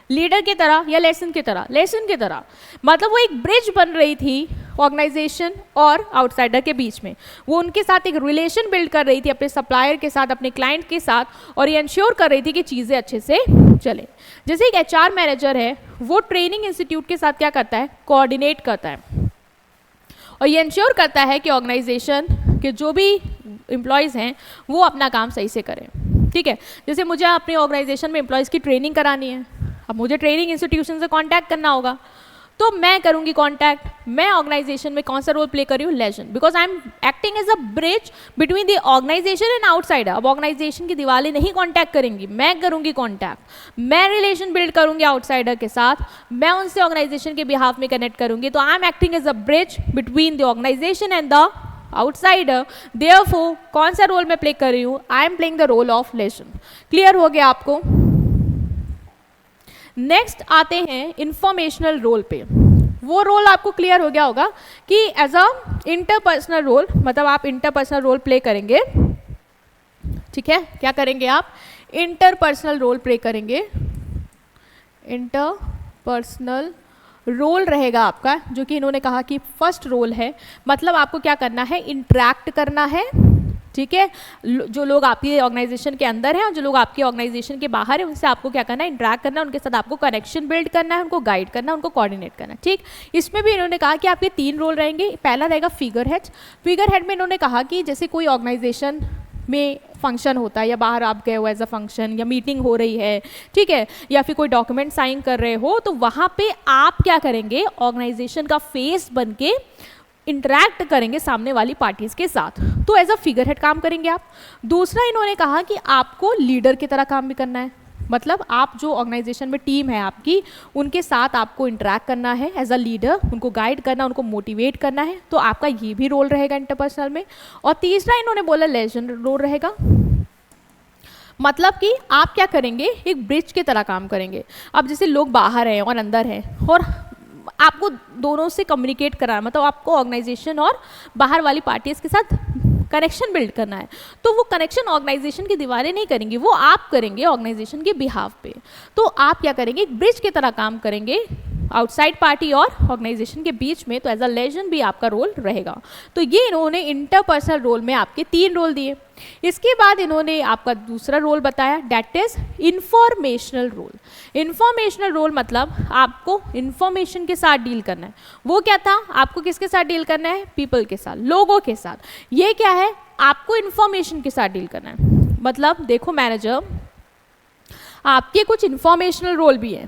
लीडर की तरह, या लेसन की तरह, लेसन की तरह। मतलब वो एक ब्रिज बन रही थी ऑर्गेनाइजेशन और आउटसाइडर के बीच में। वो उनके साथ एक रिलेशन बिल्ड कर रही थी, अपने सप्लायर के साथ, अपने क्लाइंट के साथ, और ये इंश्योर कर रही थी कि चीज़ें अच्छे से चले। जैसे एक एचआर मैनेजर है, वो ट्रेनिंग इंस्टीट्यूट के साथ क्या करता है, कोऑर्डिनेट करता है, और ये इंश्योर करता है कि ऑर्गेनाइजेशन के जो भी एम्प्लॉयज़ हैं वो अपना काम सही से करें। ठीक है, जैसे मुझे अपनी ऑर्गेनाइजेशन में एम्प्लॉयज़ की ट्रेनिंग करानी है, अब मुझे ट्रेनिंग इंस्टीट्यूशन से कांटेक्ट करना होगा, तो मैं करूंगी कांटेक्ट। मैं ऑर्गेनाइजेशन में कौन सा रोल प्ले कर रही हूँ, liaison, because I am acting as a bridge between the organisation and outsider. अब ऑर्गेनाइजेशन की दीवारें नहीं कांटेक्ट करेंगी, मैं करूंगी कांटेक्ट, मैं रिलेशन बिल्ड करूंगी आउटसाइडर के साथ, मैं उनसे ऑर्गेनाइजेशन के बिहाफ में कनेक्ट करूंगी। तो I am acting as a bridge between the organisation and the outsider. Therefore कौन सा रोल मैं प्ले कर रही हूँ, I am playing the role of liaison. Clear हो गया आपको। नेक्स्ट आते हैं इंफॉर्मेशनल रोल पे। वो रोल आपको क्लियर हो गया होगा कि एज अ इंटरपर्सनल रोल, मतलब आप इंटरपर्सनल रोल प्ले करेंगे। ठीक है, क्या करेंगे आप, इंटरपर्सनल रोल प्ले करेंगे। इंटरपर्सनल रोल रहेगा आपका, जो कि इन्होंने कहा कि फर्स्ट रोल है। मतलब आपको क्या करना है, इंटरैक्ट करना है। ठीक है, जो लोग आपकी ऑर्गेनाइजेशन के अंदर हैं और जो लोग आपकी ऑर्गेनाइजेशन के बाहर हैं, उनसे आपको क्या करना है, इंटरेक्ट करना है, उनके साथ आपको कनेक्शन बिल्ड करना है, उनको गाइड करना है, उनको कोऑर्डिनेट करना है। ठीक, इसमें भी इन्होंने कहा कि आपके 3 रोल रहेंगे। पहला रहेगा फिगर हेड। फिगर हेड में इन्होंने कहा कि जैसे कोई ऑर्गेनाइजेशन में फंक्शन होता है, या बाहर आप गए हो एज अ फंक्शन, या मीटिंग हो रही है, ठीक है, या फिर कोई डॉक्यूमेंट साइन कर रहे हो, तो वहाँ पे आप क्या करेंगे, ऑर्गेनाइजेशन का फेस बन के इंटरैक्ट करेंगे सामने वाली पार्टीज के साथ। तो एज अ फिगर हेड काम करेंगे आप। दूसरा इन्होंने कहा कि आपको लीडर की तरह काम भी करना है। मतलब आप जो ऑर्गेनाइजेशन में टीम है आपकी, उनके साथ आपको इंटरैक्ट करना है एज अ लीडर, उनको गाइड करना, उनको मोटिवेट करना है। तो आपका ये भी रोल रहेगा इंटरपर्सनल में। और तीसरा इन्होंने बोला लेजन रोल रहेगा। मतलब कि आप क्या करेंगे, एक ब्रिज की तरह काम करेंगे। अब जैसे लोग बाहर हैं और अंदर हैं, और आपको दोनों से कम्युनिकेट कराना, मतलब आपको ऑर्गेनाइजेशन और बाहर वाली पार्टीज के साथ कनेक्शन बिल्ड करना है, तो वो कनेक्शन ऑर्गेनाइजेशन की दीवारें नहीं करेंगी, वो आप करेंगे ऑर्गेनाइजेशन के बिहाफ पे। तो आप क्या करेंगे, एक ब्रिज की तरह काम करेंगे आउटसाइड पार्टी और ऑर्गेनाइजेशन के बीच में। तो एज अ लेजन भी आपका रोल रहेगा। तो ये इन्होंने इंटरपर्सनल रोल में आपके 3 रोल दिए। इसके बाद इन्होंने आपका दूसरा रोल बताया, that is informational role. Informational role मतलब आपको इंफॉर्मेशन के साथ डील करना है। वो क्या था, आपको किसके साथ डील करना है, पीपल के साथ, लोगों के साथ। ये क्या है, आपको इंफॉर्मेशन के साथ डील करना है। मतलब देखो मैनेजर, आपके कुछ इंफॉर्मेशनल रोल भी है।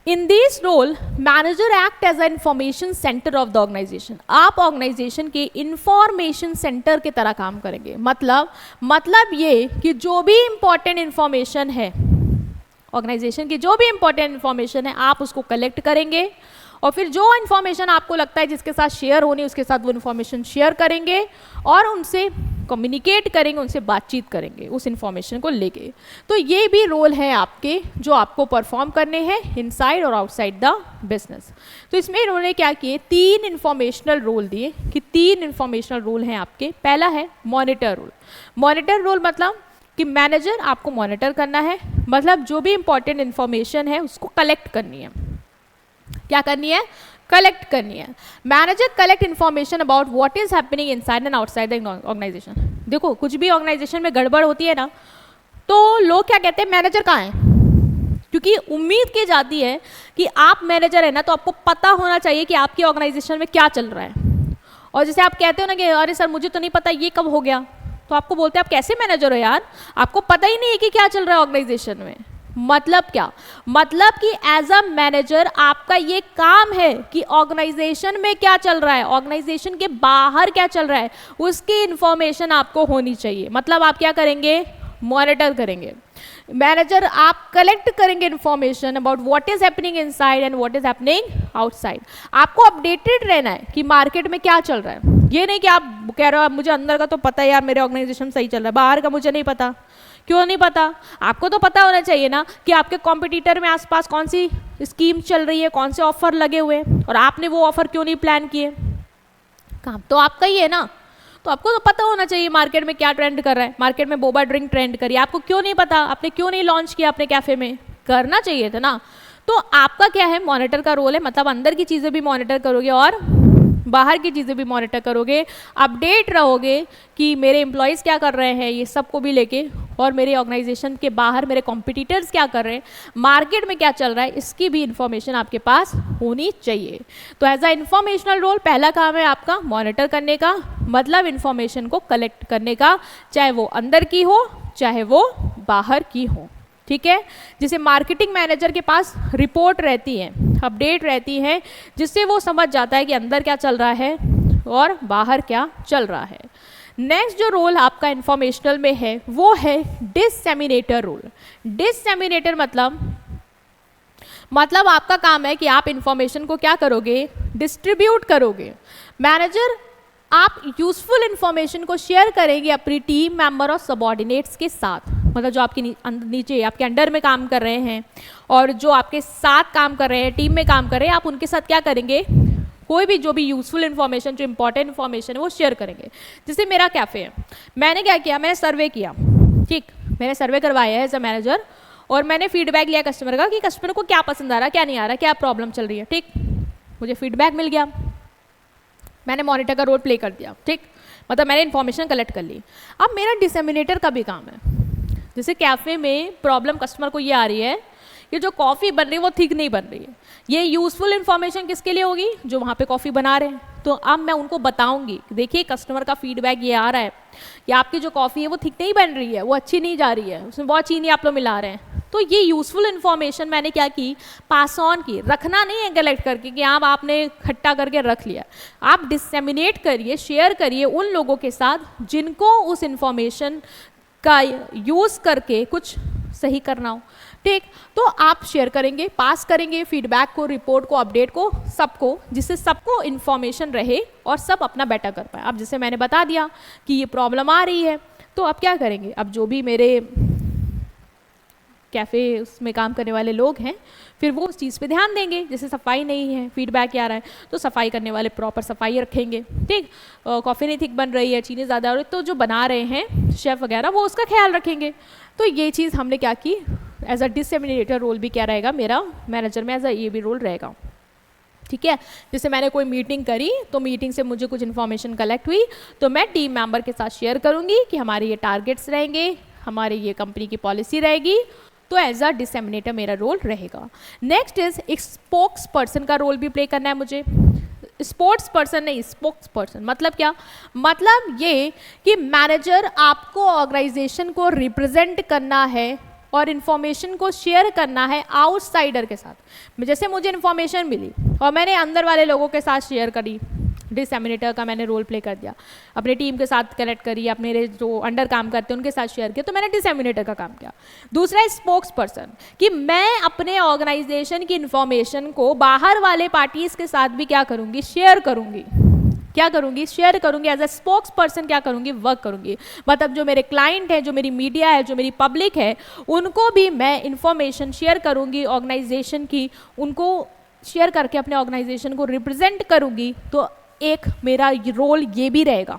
In this role manager act as a information centre of the organisation. आप ऑर्गेनाइजेशन के इंफॉर्मेशन सेंटर की तरह काम करेंगे। मतलब ये कि जो भी इंपॉर्टेंट इंफॉर्मेशन है ऑर्गेनाइजेशन की, जो भी इंपॉर्टेंट इंफॉर्मेशन है, आप उसको कलेक्ट करेंगे और फिर जो इन्फॉर्मेशन आपको लगता है जिसके साथ शेयर होनी, उसके साथ वो इन्फॉर्मेशन शेयर करेंगे और उनसे कम्युनिकेट करेंगे, उनसे बातचीत करेंगे उस इन्फॉर्मेशन को लेके। तो ये भी रोल है आपके जो आपको परफॉर्म करने हैं इनसाइड और आउटसाइड द बिजनेस। तो इसमें इन्होंने क्या किए, 3 इन्फॉर्मेशनल रोल दिए कि 3 इन्फॉर्मेशनल रोल हैं आपके। पहला है मॉनिटर रोल। मॉनिटर रोल मतलब कि मैनेजर आपको मॉनिटर करना है, मतलब जो भी इंपॉर्टेंट इन्फॉर्मेशन है उसको कलेक्ट करनी है। क्या करनी है, कलेक्ट करनी है। Manager collect information about what is happening inside and outside the organisation. देखो कुछ भी ऑर्गेनाइजेशन में गड़बड़ होती है ना, तो लोग क्या कहते हैं, मैनेजर कहाँ है, क्योंकि उम्मीद की जाती है कि आप मैनेजर है ना, तो आपको पता होना चाहिए कि आपकी ऑर्गेनाइजेशन में क्या चल रहा है। और जैसे आप कहते हो ना कि अरे सर मुझे तो नहीं पता ये कब हो गया, तो आपको बोलते हैं आप कैसे मैनेजर हो यार, आपको पता ही नहीं है कि क्या चल रहा है ऑर्गेनाइजेशन में। मतलब क्या, मतलब कि एज अ मैनेजर आपका ये काम है कि ऑर्गेनाइजेशन में क्या चल रहा है, ऑर्गेनाइजेशन के बाहर क्या चल रहा है, उसकी इंफॉर्मेशन आपको होनी चाहिए। मतलब आप क्या करेंगे, मॉनिटर करेंगे। मैनेजर आप कलेक्ट करेंगे information about what is happening inside and what is happening outside. आपको अपडेटेड रहना है कि मार्केट में क्या चल रहा है। ये नहीं कि आप कह रहे हो मुझे अंदर का तो पता है यार, मेरे ऑर्गेनाइजेशन सही चल रहा है, बाहर का मुझे नहीं पता। क्यों नहीं पता, आपको तो पता होना चाहिए ना कि आपके कॉम्पिटिटर में आसपास कौन सी स्कीम चल रही है, कौन से ऑफर लगे हुए हैं, और आपने वो ऑफर क्यों नहीं प्लान किए। काम तो आपका ही है ना, तो आपको तो पता होना चाहिए मार्केट में क्या ट्रेंड कर रहा है। मार्केट में बोबा ड्रिंक ट्रेंड करिए, आपको क्यों नहीं पता, आपने क्यों नहीं लॉन्च किया अपने कैफे में, करना चाहिए था ना। तो आपका क्या है, मॉनिटर का रोल है। मतलब अंदर की चीज़ें भी मॉनिटर करोगे और बाहर की चीज़ें भी मॉनिटर करोगे, अपडेट रहोगे कि मेरे एम्प्लॉयज़ क्या कर रहे हैं, ये सब को भी लेके, और मेरे ऑर्गेनाइजेशन के बाहर मेरे कॉम्पिटिटर्स क्या कर रहे हैं, मार्केट में क्या चल रहा है, इसकी भी इंफॉर्मेशन आपके पास होनी चाहिए। तो एज अ इंफॉर्मेशनल रोल पहला काम है आपका मॉनिटर करने का, मतलब इंफॉर्मेशन को कलेक्ट करने का, चाहे वो अंदर की हो चाहे वो बाहर की हो। ठीक है, जिसे मार्केटिंग मैनेजर के पास रिपोर्ट रहती है, अपडेट रहती है, जिससे वो समझ जाता है कि अंदर क्या चल रहा है और बाहर क्या चल रहा है। नेक्स्ट जो रोल आपका इंफॉर्मेशनल में है वो है डिससेमिनेटर रोल। डिससेमिनेटर मतलब आपका काम है कि आप इंफॉर्मेशन को क्या करोगे, डिस्ट्रीब्यूट करोगे। मैनेजर आप यूजफुल इंफॉर्मेशन को शेयर करेंगे अपनी टीम मेंबर और सबऑर्डिनेट्स के साथ, मतलब जो आपके नीचे आपके अंडर में काम कर रहे हैं और जो आपके साथ काम कर रहे हैं, टीम में काम कर रहे हैं, आप उनके साथ क्या करेंगे, कोई भी जो भी यूजफुल इन्फॉर्मेशन, जो इंपॉर्टेंट इन्फॉर्मेशन है वो शेयर करेंगे। जैसे मेरा कैफ़े है, मैंने क्या किया, मैंने सर्वे किया, ठीक, मैंने सर्वे करवाया है एज अ मैनेजर, और मैंने फीडबैक लिया कस्टमर का कि कस्टमर को क्या पसंद आ रहा है, क्या नहीं आ रहा, क्या प्रॉब्लम चल रही है। ठीक, मुझे फीडबैक मिल गया, मैंने मॉनिटर का रोल प्ले कर दिया। ठीक, मतलब मैंने इन्फॉर्मेशन कलेक्ट कर ली। अब मेरा डिसेमिनेटर का भी काम है। जैसे कैफ़े में प्रॉब्लम कस्टमर को ये आ रही है, ये जो कॉफ़ी बन रही है वो ठीक नहीं बन रही है, ये यूज़फुल इन्फॉर्मेशन किसके लिए होगी, जो वहाँ पे कॉफ़ी बना रहे हैं। तो अब मैं उनको बताऊंगी, देखिए कस्टमर का फीडबैक ये आ रहा है कि आपकी जो कॉफ़ी है वो ठीक नहीं बन रही है, वो अच्छी नहीं जा रही है, उसमें बहुत चीनी आप लोग मिला रहे हैं। तो ये यूज़फुल इन्फॉर्मेशन मैंने क्या की, पास ऑन की, रखना नहीं है कलेक्ट करके कि आप आपने इकट्ठा करके रख लिया। आप डिसेमिनेट करिए, शेयर करिए उन लोगों के साथ जिनको उस इन्फॉर्मेशन का यूज़ करके कुछ सही करना हो। ठीक, तो आप शेयर करेंगे, पास करेंगे फीडबैक को, रिपोर्ट को, अपडेट को, सबको, जिससे सबको इन्फॉर्मेशन रहे और सब अपना बेटर कर पाए। अब जैसे मैंने बता दिया कि ये प्रॉब्लम आ रही है, तो अब क्या करेंगे, अब जो भी मेरे कैफ़े उसमें काम करने वाले लोग हैं, फिर वो उस चीज़ पे ध्यान देंगे। जैसे सफाई नहीं है, फीडबैक आ रहा है, तो सफाई करने वाले प्रॉपर सफाई रखेंगे, ठीक। कॉफ़ी नहीं थिक बन रही है, चीज़ें ज़्यादा हो रही, तो जो बना रहे हैं शेफ़ वगैरह वो उसका ख्याल रखेंगे। तो ये चीज़ हमने क्या की, एज अ डिसेमिनेटर रोल भी क्या रहेगा मेरा मैनेजर में, एज अ ये भी रोल रहेगा, ठीक है। जैसे मैंने कोई मीटिंग करी तो मीटिंग से मुझे कुछ इन्फॉर्मेशन कलेक्ट हुई, तो मैं टीम मेंबर के साथ शेयर करूंगी कि हमारे ये टारगेट्स रहेंगे, हमारे ये कंपनी की पॉलिसी रहेगी, तो एज अ डिसेमिनेटर मेरा रोल रहेगा। नेक्स्ट इज एक स्पोक्स पर्सन का रोल भी प्ले करना है मुझे। स्पोर्ट्स पर्सन नहीं, स्पोक्स पर्सन मतलब क्या, मतलब ये कि मैनेजर आपको ऑर्गेनाइजेशन को रिप्रेजेंट करना है और इन्फॉर्मेशन को शेयर करना है आउटसाइडर के साथ। जैसे मुझे इन्फॉर्मेशन मिली और मैंने अंदर वाले लोगों के साथ शेयर करी, डिसेमिनेटर का मैंने रोल प्ले कर दिया, अपने टीम के साथ कनेक्ट करी, अपने जो अंडर काम करते हैं उनके साथ शेयर किया, तो मैंने डिसेमिनेटर का काम किया। दूसरा है स्पोक्स पर्सन, कि मैं अपने ऑर्गेनाइजेशन की इन्फॉर्मेशन को बाहर वाले पार्टीज के साथ भी क्या करूँगी, शेयर करूँगी। क्या करूँगी, शेयर करूँगी, एज अ स्पोक्स पर्सन क्या करूँगी, वर्क करूँगी। मतलब जो मेरे क्लाइंट है, जो मेरी मीडिया है, जो मेरी पब्लिक है, उनको भी मैं इन्फॉर्मेशन शेयर करूँगी ऑर्गेनाइजेशन की, उनको शेयर करके अपने ऑर्गेनाइजेशन को रिप्रेजेंट करूँगी। तो एक मेरा रोल ये भी रहेगा।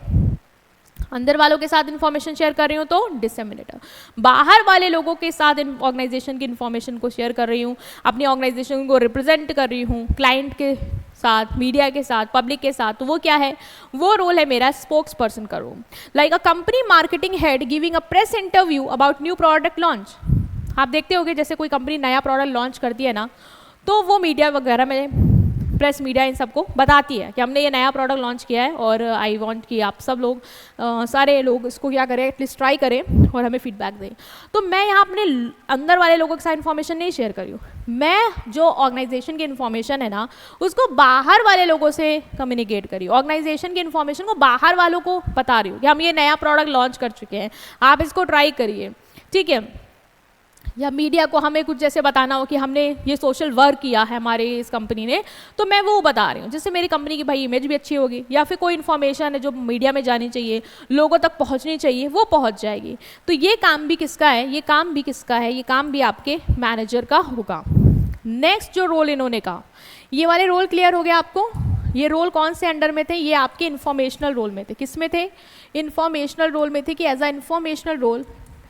अंदर वालों के साथ इन्फॉर्मेशन शेयर कर रही हूँ तो डिसेमिनेटर, बाहर वाले लोगों के साथ ऑर्गेनाइजेशन की इन्फॉर्मेशन को शेयर कर रही हूँ, अपनी ऑर्गेनाइजेशन को रिप्रेजेंट कर रही हूँ क्लाइंट के साथ, मीडिया के साथ, पब्लिक के साथ। तो वो क्या है, वो रोल है मेरा स्पोक्स पर्सन का role. Like a company marketing head giving a press interview about new product launch. आप देखते होंगे जैसे कोई कंपनी नया प्रोडक्ट लॉन्च करती है ना, तो वो मीडिया वगैरह में, प्रेस मीडिया इन सबको बताती है कि हमने ये नया प्रोडक्ट लॉन्च किया है और आई वांट कि आप सब लोग सारे लोग इसको क्या करें, एटलीस्ट ट्राई करें और हमें फीडबैक दें। तो मैं यहाँ अपने अंदर वाले लोगों के साथ इन्फॉर्मेशन नहीं शेयर कर रही हूँ, मैं जो ऑर्गेनाइजेशन की इन्फॉर्मेशन है ना उसको बाहर वाले लोगों से कम्युनिकेट करी, ऑर्गेनाइजेशन की इन्फॉर्मेशन को बाहर वालों को बता रही हूँ कि हम ये नया प्रोडक्ट लॉन्च कर चुके हैं, आप इसको ट्राई करिए, ठीक है। या मीडिया को हमें कुछ जैसे बताना हो कि हमने ये सोशल वर्क किया है हमारे इस कंपनी ने, तो मैं वो बता रही हूँ, जिससे मेरी कंपनी की भाई इमेज भी अच्छी होगी, या फिर कोई इन्फॉर्मेशन है जो मीडिया में जानी चाहिए, लोगों तक पहुँचनी चाहिए, वो पहुँच जाएगी। तो ये काम भी किसका है, ये काम भी किसका है, ये काम भी आपके मैनेजर का होगा। नेक्स्ट जो रोल इन्होंने कहा, ये वाले रोल क्लियर हो गया आपको। ये रोल कौन से अंडर में थे, ये आपके इन्फॉर्मेशनल रोल में थे। किस में थे, इन्फॉर्मेशनल रोल में थे, कि as a informational role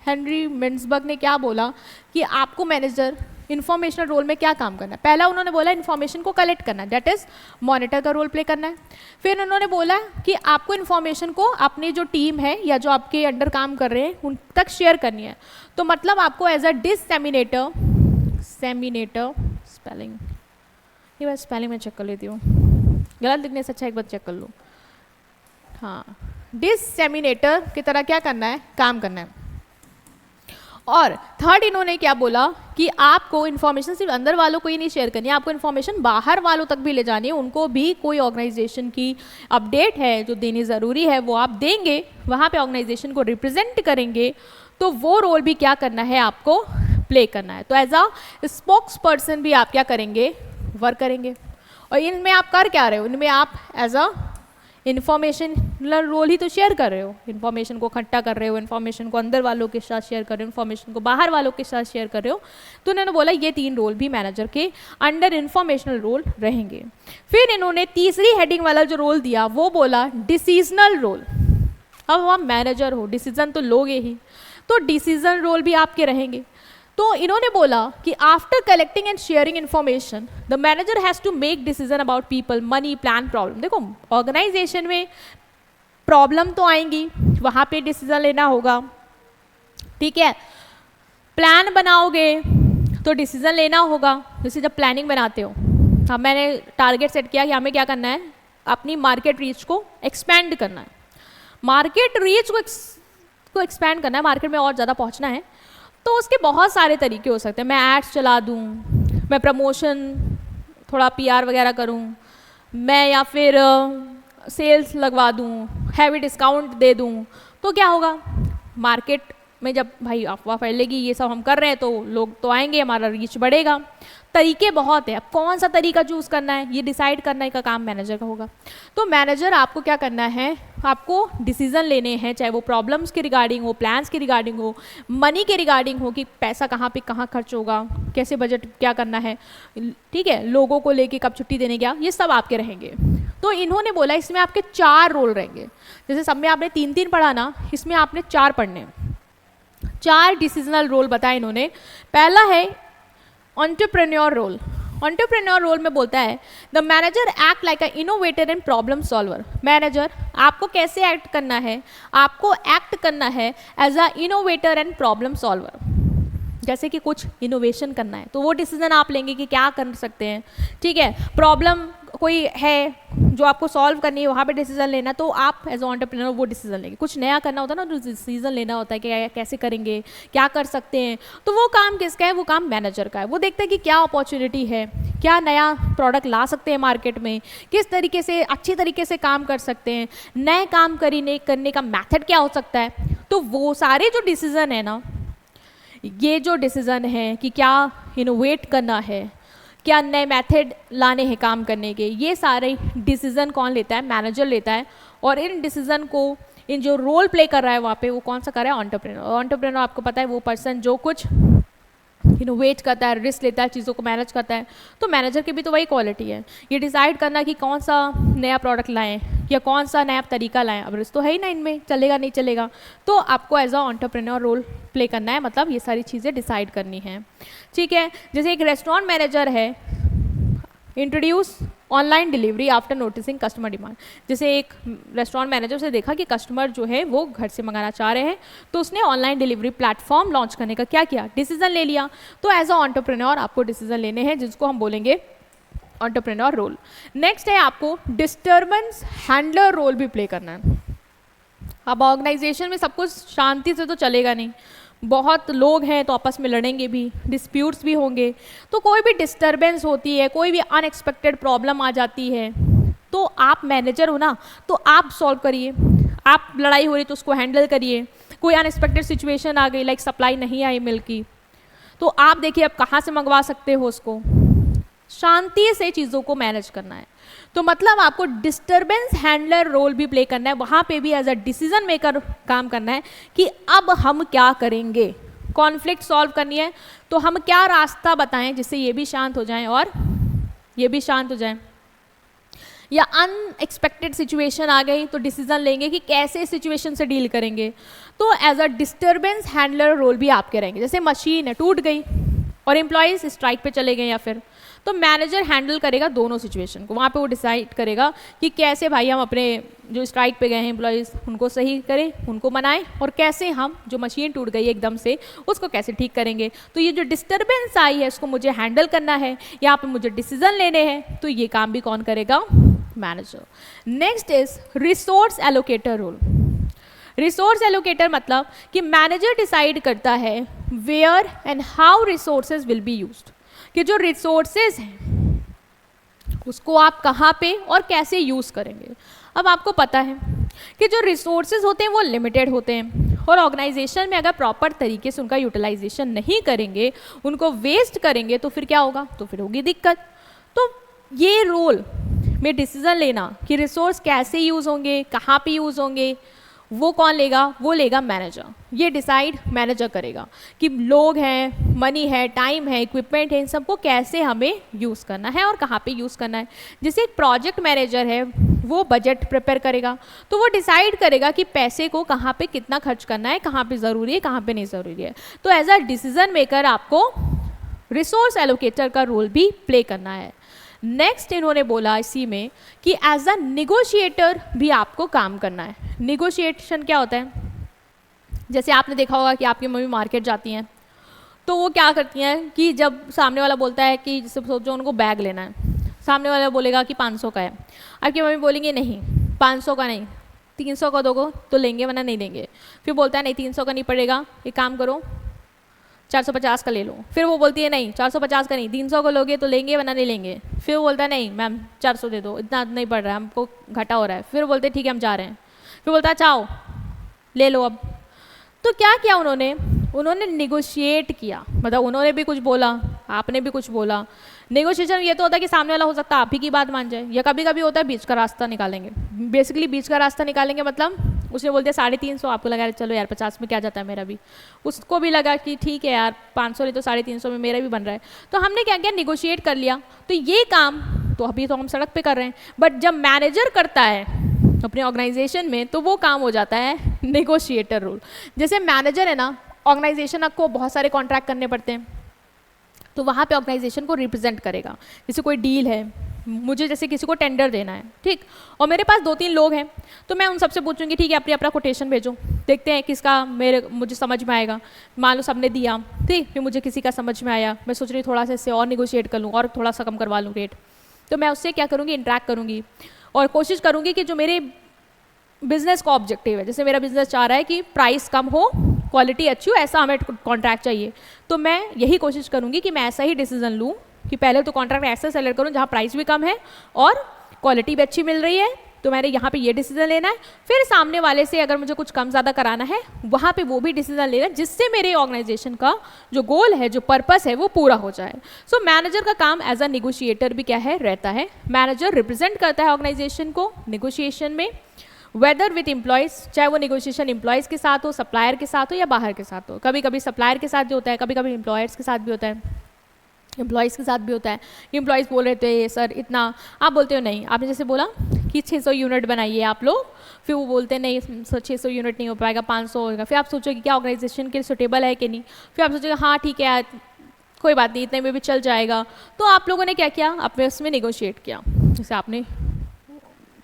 Henry Mintzberg ने क्या बोला कि आपको मैनेजर इन्फॉर्मेशनल रोल में क्या काम करना है। पहला उन्होंने बोला इन्फॉर्मेशन को कलेक्ट करना है, दैट इज मॉनिटर का रोल प्ले करना है। फिर उन्होंने बोला कि आपको इन्फॉर्मेशन को अपनी जो टीम है या जो आपके अंडर काम कर रहे हैं उन तक शेयर करनी है। तो मतलब आपको एज अ डिसेमिनेटर, सेमिनेटर स्पेलिंग, ये बात स्पेलिंग में चेक कर लेती हूँ, गलत लिखने से अच्छा एक बार चेक कर लो। हाँ, डिसेमिनेटर की तरह क्या करना है, काम करना है। और थर्ड इन्होंने क्या बोला कि आपको इन्फॉर्मेशन सिर्फ अंदर वालों को ही नहीं शेयर करनी है, आपको इन्फॉर्मेशन बाहर वालों तक भी ले जानी है, उनको भी कोई ऑर्गेनाइजेशन की अपडेट है जो देनी ज़रूरी है वो आप देंगे, वहाँ पे ऑर्गेनाइजेशन को रिप्रेजेंट करेंगे। तो वो रोल भी क्या करना है, आपको प्ले करना है। तो एज अ स्पोक्स पर्सन भी आप क्या करेंगे, वर्क करेंगे। और इनमें आप कर क्या रहे हो, इनमें आप एज अ इन्फॉर्मेशन रोल ही तो शेयर कर रहे हो, इन्फॉर्मेशन को इकट्ठा कर रहे हो, इन्फॉर्मेशन को अंदर वालों के साथ शेयर कर रहे हो, इन्फॉर्मेशन को बाहर वालों के साथ शेयर कर रहे हो। तो इन्होंने बोला ये 3 रोल भी मैनेजर के अंडर इन्फॉर्मेशनल रोल रहेंगे। फिर इन्होंने तीसरी हेडिंग वाला जो रोल दिया वो बोला डिसीजनल रोल। अब आप मैनेजर हो, डिसीजन तो लोगे ही, तो डिसीजन रोल भी आपके रहेंगे। तो इन्होंने बोला कि after collecting and sharing information the manager has to make decision about people, money, plan, problem. देखो ऑर्गेनाइजेशन में प्रॉब्लम तो आएंगी, वहाँ पे डिसीजन लेना होगा, ठीक है। प्लान बनाओगे तो डिसीजन लेना होगा, जैसे जब प्लानिंग बनाते हो, अब मैंने टारगेट सेट किया कि हमें क्या करना है, अपनी मार्केट रीच को एक्सपेंड करना है, मार्केट रीच को एक्सपेंड करना है, मार्केट में और ज़्यादा पहुँचना है। तो उसके बहुत सारे तरीके हो सकते हैं, मैं एड्स चला दूँ, मैं प्रमोशन थोड़ा PR वगैरह करूँ, मैं या फिर सेल्स लगवा दूँ, हैवी डिस्काउंट दे दूँ। तो क्या होगा, मार्केट में जब भाई अफवाह फैलेगी ये सब हम कर रहे हैं तो लोग तो आएंगे, हमारा रीच बढ़ेगा। तरीके बहुत है, अब कौन सा तरीका चूज़ करना है ये डिसाइड करने का काम मैनेजर का होगा। तो मैनेजर आपको क्या करना है, आपको डिसीजन लेने हैं, चाहे वो प्रॉब्लम्स के रिगार्डिंग हो, प्लान्स के रिगार्डिंग हो, मनी के रिगार्डिंग हो कि पैसा कहाँ पे कहाँ खर्च होगा, कैसे बजट क्या करना है, ठीक है, लोगों को लेके कब छुट्टी देने क्या, ये सब आपके रहेंगे। तो इन्होंने बोला इसमें आपके 4 रोल रहेंगे। जैसे सब में आपने 3-3 पढ़ा ना, इसमें आपने 4 पढ़ने, 4 डिसीजनल रोल बताए इन्होंने। पहला है एंटरप्रेन्योर रोल। एंटरप्रेन्योर रोल में बोलता है the manager act like a innovator and problem solver. Manager आपको कैसे एक्ट करना है, आपको एक्ट करना है as a innovator and problem solver. जैसे कि कुछ इनोवेशन करना है तो वो डिसीजन आप लेंगे कि क्या कर सकते हैं, ठीक है। प्रॉब्लम कोई है जो आपको सॉल्व करनी है, वहाँ पे डिसीजन लेना, तो आप एज अ एंटरप्रेन्योर वो डिसीजन लेंगे। कुछ नया करना होता है ना, तो डिसीजन लेना होता है कि कैसे करेंगे, क्या कर सकते हैं, तो वो काम किसका है, वो काम मैनेजर का है। वो देखते हैं कि क्या अपॉर्चुनिटी है, क्या नया प्रोडक्ट ला सकते हैं मार्केट में, किस तरीके से अच्छी तरीके से काम कर सकते हैं, नए काम करने का मैथड क्या हो सकता है। तो वो सारे जो डिसीजन है ना, ये जो डिसीजन है कि क्या इनोवेट करना है, क्या नए मेथड लाने हैं काम करने के, ये सारे डिसीजन कौन लेता है, मैनेजर लेता है। और इन डिसीजन को, इन जो रोल प्ले कर रहा है वहाँ पे, वो कौन सा कर रहा है, एंटरप्रेन्योर। एंटरप्रेन्योर आपको पता है वो पर्सन जो कुछ इनोवेट करता है, रिस्क लेता है, चीज़ों को मैनेज करता है। तो मैनेजर की भी तो वही क्वालिटी है, ये डिसाइड करना कि कौन सा नया प्रोडक्ट लाएं या कौन सा नया तरीका लाएं। अब रिस्क तो है ही ना इनमें, चलेगा नहीं चलेगा, तो आपको as a entrepreneur role play करना है, मतलब ये सारी चीज़ें डिसाइड करनी है, ठीक है। जैसे एक रेस्टोरेंट मैनेजर है, introduce online delivery after noticing customer demand. जैसे एक रेस्टोरेंट मैनेजर से देखा कि कस्टमर जो है वो घर से मंगाना चाह रहे हैं, तो उसने ऑनलाइन डिलीवरी प्लेटफॉर्म लॉन्च करने का क्या किया, डिसीजन ले लिया। तो एज अ एंटरप्रेन्योर आपको डिसीजन लेने हैं, जिसको हम बोलेंगे एंटरप्रेन्योर रोल। नेक्स्ट है आपको डिस्टर्बेंस हैंडलर रोल भी प्ले करना है। अब ऑर्गेनाइजेशन में सब कुछ शांति से तो चलेगा नहीं, बहुत लोग हैं तो आपस में लड़ेंगे भी, डिस्प्यूट्स भी होंगे। तो कोई भी डिस्टर्बेंस होती है, कोई भी अनएक्सपेक्टेड प्रॉब्लम आ जाती है, तो आप मैनेजर हो ना, तो आप सॉल्व करिए। आप लड़ाई हो रही तो उसको हैंडल करिए। कोई अनएक्सपेक्टेड सिचुएशन आ गई, लाइक सप्लाई नहीं आई मिल्क की, तो आप देखिए अब कहाँ से मंगवा सकते हो उसको। शांति से चीज़ों को मैनेज करना है। तो मतलब आपको डिस्टर्बेंस हैंडलर रोल भी प्ले करना है, वहाँ पे भी एज अ डिसीजन मेकर काम करना है कि अब हम क्या करेंगे। कॉन्फ्लिक्ट सॉल्व करनी है तो हम क्या रास्ता बताएं जिससे ये भी शांत हो जाएं और ये भी शांत हो जाएं। या अनएक्सपेक्टेड सिचुएशन आ गई तो डिसीजन लेंगे कि कैसे सिचुएशन से डील करेंगे। तो as a disturbance handler role भी आपके रहेंगे। जैसे मशीन है टूट गई और एम्प्लॉयज़ स्ट्राइक पे चले गए या फिर, तो मैनेजर हैंडल करेगा दोनों सिचुएशन को। वहाँ पे वो डिसाइड करेगा कि कैसे भाई हम अपने जो स्ट्राइक पे गए हैं एम्प्लॉयज़ उनको सही करें, उनको मनाएं, और कैसे हम जो मशीन टूट गई एकदम से उसको कैसे ठीक करेंगे। तो ये जो डिस्टर्बेंस आई है इसको मुझे हैंडल करना है, यहाँ पे मुझे डिसीजन लेने हैं, तो ये काम भी कौन करेगा, manager. Next is resource allocator role. Resource allocator मतलब कि मैनेजर डिसाइड करता है where and how resources will be used, कि जो रिसोर्सेज हैं उसको आप कहाँ पे और कैसे यूज़ करेंगे। अब आपको पता है कि जो रिसोर्सेज होते हैं वो लिमिटेड होते हैं, और ऑर्गेनाइजेशन में अगर प्रॉपर तरीके से उनका यूटिलाइजेशन नहीं करेंगे, उनको वेस्ट करेंगे, तो फिर क्या होगा, तो फिर होगी दिक्कत। तो ये रोल में डिसीजन लेना कि रिसोर्स कैसे यूज़ होंगे, कहाँ पे यूज़ होंगे, वो कौन लेगा, वो लेगा मैनेजर। ये डिसाइड मैनेजर करेगा कि लोग हैं, मनी है, टाइम है, इक्विपमेंट है, इन सबको कैसे हमें यूज़ करना है और कहाँ पे यूज़ करना है। जैसे एक प्रोजेक्ट मैनेजर है, वो बजट प्रिपेयर करेगा, तो वो डिसाइड करेगा कि पैसे को कहाँ पे कितना खर्च करना है, कहाँ पे ज़रूरी है, कहाँ पे नहीं ज़रूरी है। तो एज अ डिसीजन मेकर आपको रिसोर्स एलोकेटर का रोल भी प्ले करना है। नेक्स्ट इन्होंने बोला इसी में कि एज अ निगोशिएटर भी आपको काम करना है। निगोशिएशन क्या होता है, जैसे आपने देखा होगा कि आपकी मम्मी मार्केट जाती हैं, तो वो क्या करती हैं कि जब सामने वाला बोलता है कि जैसे सोचो उनको बैग लेना है, सामने वाला बोलेगा कि 500 का है, आपकी मम्मी बोलेंगे नहीं 500 का नहीं 300 का दोगे तो लेंगे वरना नहीं लेंगे। फिर बोलता है नहीं 300 का नहीं पड़ेगा, एक काम करो 450 का ले लो। फिर वो बोलती है नहीं 450 का नहीं 300 का लोगे तो लेंगे वरना नहीं लेंगे। फिर वो बोलता है नहीं मैम 400 दे दो, इतना नहीं पड़ रहा है, हमको घाटा हो रहा है। फिर बोलते हैं ठीक है हम जा रहे हैं। फिर बोलता है चाओ ले लो। अब तो क्या किया उन्होंने निगोशिएट किया, मतलब उन्होंने भी कुछ बोला आपने भी कुछ बोला। नेगोशिएशन ये तो होता है कि सामने वाला हो सकता है आप ही की बात मान जाए, या कभी कभी होता है बीच का रास्ता निकालेंगे। बेसिकली बीच का रास्ता निकालेंगे मतलब उसने बोल दिया 350, आपको लगा चलो यार 50 में क्या जाता है मेरा भी, उसको भी लगा कि ठीक है यार 500 नहीं तो 350 में मेरा भी बन रहा है, तो हमने क्या किया निगोशिएट कर लिया। तो ये काम तो अभी तो हम सड़क पे कर रहे हैं, बट जब मैनेजर करता है अपने ऑर्गेनाइजेशन में तो वो काम हो जाता है नेगोशिएटर रोल। जैसे मैनेजर है ना, ऑर्गेनाइजेशन आपको बहुत सारे कॉन्ट्रैक्ट करने पड़ते हैं, तो वहाँ पे ऑर्गेनाइजेशन को रिप्रेजेंट करेगा। जैसे कोई डील है, मुझे जैसे किसी को टेंडर देना है, ठीक, और मेरे पास 2-3 लोग हैं, तो मैं उन सबसे पूछूंगी ठीक है अपनी अपना कोटेशन भेजो, देखते हैं किसका मुझे समझ में आएगा। मान लो सबने दिया, ठीक, फिर मुझे किसी का समझ में आया, मैं सोच रही थोड़ा सा इससे और निगोशिएट कर लूँ और थोड़ा सा कम करवा लूँ रेट, तो मैं उससे क्या करूँगी इंटरेक्ट करूँगी और कोशिश करूँगी कि जो मेरे बिजनेस का ऑब्जेक्टिव है, जैसे मेरा बिजनेस चाह रहा है कि प्राइस कम हो, क्वालिटी अच्छी हो, ऐसा हमें कॉन्ट्रैक्ट चाहिए, तो मैं यही कोशिश करूँगी कि मैं ऐसा ही डिसीजन लूँ कि पहले तो कॉन्ट्रैक्ट ऐसा सेलेक्ट करूँ जहाँ प्राइस भी कम है और क्वालिटी भी अच्छी मिल रही है, तो मैंने यहाँ पे ये डिसीजन लेना है। फिर सामने वाले से अगर मुझे कुछ कम ज़्यादा कराना है वहाँ पे वो भी डिसीजन लेना है, जिससे मेरे ऑर्गेनाइजेशन का जो गोल है, जो पर्पस है, वो पूरा हो जाए। सो मैनेजर का काम एज अ निगोशिएटर भी क्या है रहता है। मैनेजर रिप्रेजेंट करता है ऑर्गेनाइजेशन को निगोशिएशन में, वेदर विथ एम्प्लॉयज़, चाहे वो निगोशिएशन एम्प्लॉयज़ के साथ हो, सप्लायर के साथ हो या बाहर के साथ हो। कभी कभी सप्लायर के साथ भी होता है, कभी कभी एम्प्लॉयर्स के साथ भी होता है, एम्प्लॉयज़ के साथ भी होता है। एम्प्लॉयज़ बोल रहे थे सर इतना, आप बोलते हो नहीं, आपने जैसे बोला कि 600 यूनिट बनाइए आप लोग, फिर वो बोलते हैं नहीं सर 600 यूनिट नहीं हो पाएगा, 500 होगा। फिर आप सोचोगे क्या ऑर्गेनाइजेशन के लिए सुटेबल है कि नहीं, फिर आप सोचोगे हाँ ठीक है यार कोई बात नहीं इतने में भी चल जाएगा। तो आप लोगों ने क्या किया, अपने उसमें निगोशिएट किया, जैसे आपने